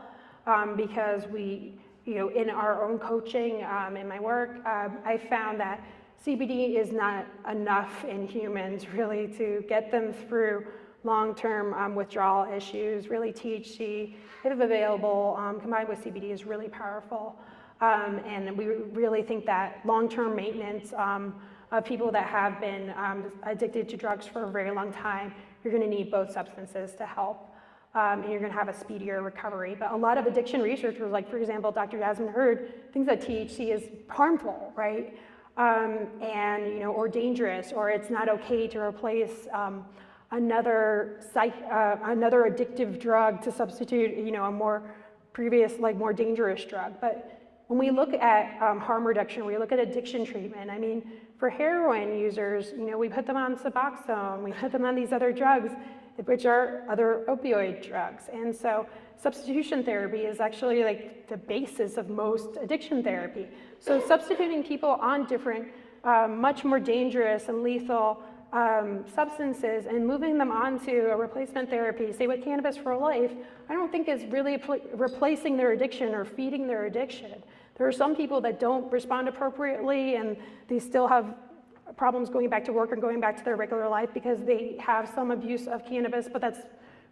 because we, in our own coaching, in my work, I found that CBD is not enough in humans really to get them through long-term withdrawal issues. Really, THC, if available, combined with CBD is really powerful. And we really think that long-term maintenance of people that have been addicted to drugs for a very long time, you're going to need both substances to help. And you're going to have a speedier recovery. But a lot of addiction researchers, like for example, Dr. Yasmin Hurd, thinks that THC is harmful, right? And or dangerous, or it's not okay to replace another addictive drug to substitute, a more more dangerous drug. But when we look at harm reduction, we look at addiction treatment. I mean, for heroin users, we put them on Suboxone, we put them on these other drugs, which are other opioid drugs. And so substitution therapy is actually like the basis of most addiction therapy. So substituting people on different, much more dangerous and lethal substances and moving them onto a replacement therapy, say with Cannabis for Life, I don't think is really replacing their addiction or feeding their addiction. There are some people that don't respond appropriately and they still have problems going back to work and going back to their regular life because they have some abuse of cannabis, but that's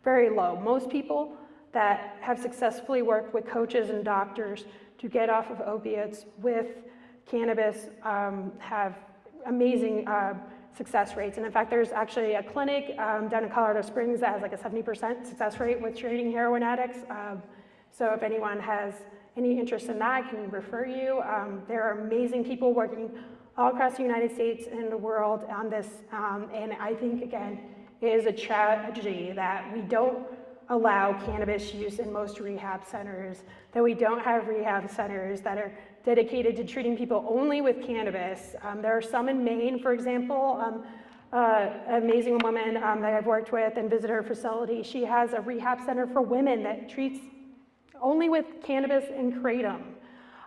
very low. Most people that have successfully worked with coaches and doctors to get off of opiates with cannabis have amazing success rates. And in fact, there's actually a clinic down in Colorado Springs that has like a 70% success rate with treating heroin addicts. So if anyone has any interest in that, I can refer you. There are amazing people working all across the United States and the world on this. And I think, again, it is a tragedy that we don't allow cannabis use in most rehab centers, that we don't have rehab centers that are dedicated to treating people only with cannabis. There are some in Maine, for example, an amazing woman that I've worked with and visited her facility. She has a rehab center for women that treats only with cannabis and kratom.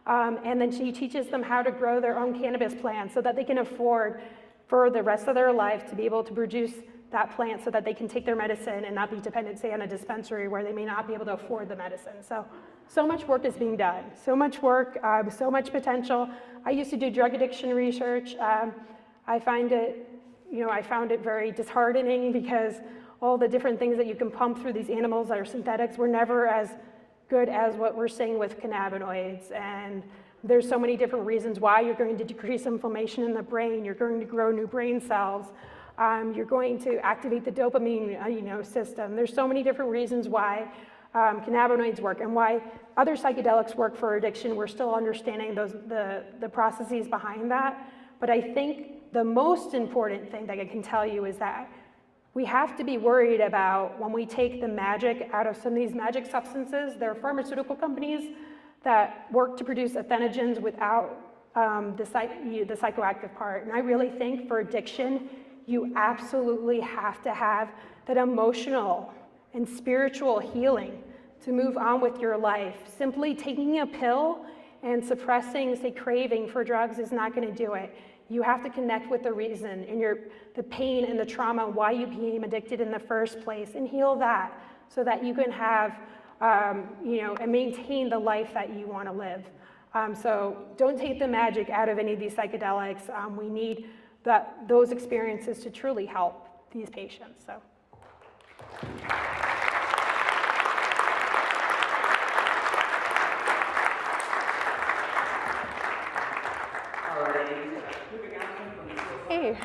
And then she teaches them how to grow their own cannabis plants so that they can afford for the rest of their life to be able to produce that plant so that they can take their medicine and not be dependent, say, on a dispensary where they may not be able to afford the medicine. So much work is being done, so much work, so much potential. I used to do drug addiction research. I found it very disheartening because all the different things that you can pump through these animals that are synthetics were never as good as what we're seeing with cannabinoids. And there's so many different reasons why you're going to decrease inflammation in the brain, you're going to grow new brain cells, you're going to activate the dopamine system. There's so many different reasons why cannabinoids work and why other psychedelics work for addiction. We're still understanding the processes behind that. But I think the most important thing that I can tell you is that we have to be worried about when we take the magic out of some of these magic substances. There are pharmaceutical companies that work to produce entheogens without the psychoactive part. And I really think for addiction, you absolutely have to have that emotional and spiritual healing to move on with your life. Simply taking a pill and suppressing, say, craving for drugs is not going to do it. You have to connect with the reason and the pain and the trauma, why you became addicted in the first place, and heal that so that you can have, and maintain the life that you want to live. So don't take the magic out of any of these psychedelics. We need those experiences to truly help these patients. So. Hey.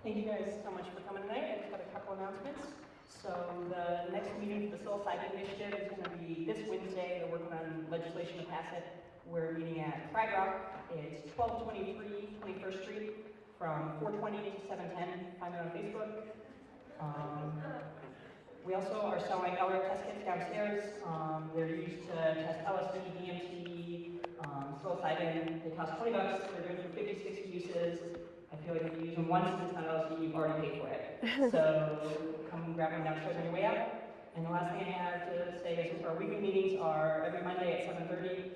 Thank you guys so much for coming tonight. I just got a couple announcements. So the next meeting for the Psilocybin Initiative is going to be this Wednesday. They're working on legislation to pass it. We're meeting at Pride Rock. It's 1223 21st Street from 4:20 to 7:10. Find it on Facebook. We also are selling LR test kits downstairs. They're used to test LSD, DMT, psilocybin. They cost $20. They're good for 50, 60 uses. I feel like if you use them once and it's not LSD, you've already paid for it. So come grab them downstairs on your way out. And the last thing I have to say is our weekly meetings are every Monday at 7:30.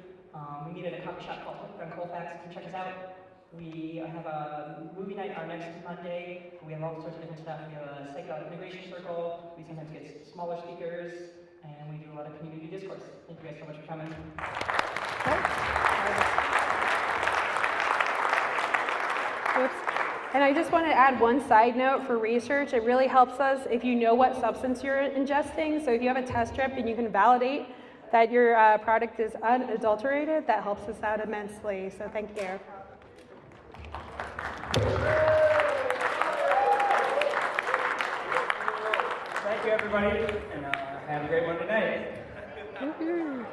We meet at a coffee shop called Hooked on Colfax. Come check us out. We have a movie night our next Monday. We have all sorts of different stuff. We have a psychedelic integration circle. We sometimes get smaller speakers, and we do a lot of community discourse. Thank you guys so much for coming. Oops. And I just want to add one side note for research. It really helps us if you know what substance you're ingesting. So if you have a test strip and you can validate that your product is unadulterated, that helps us out immensely. So thank you. Thank you, everybody, and have a great one tonight. Thank you.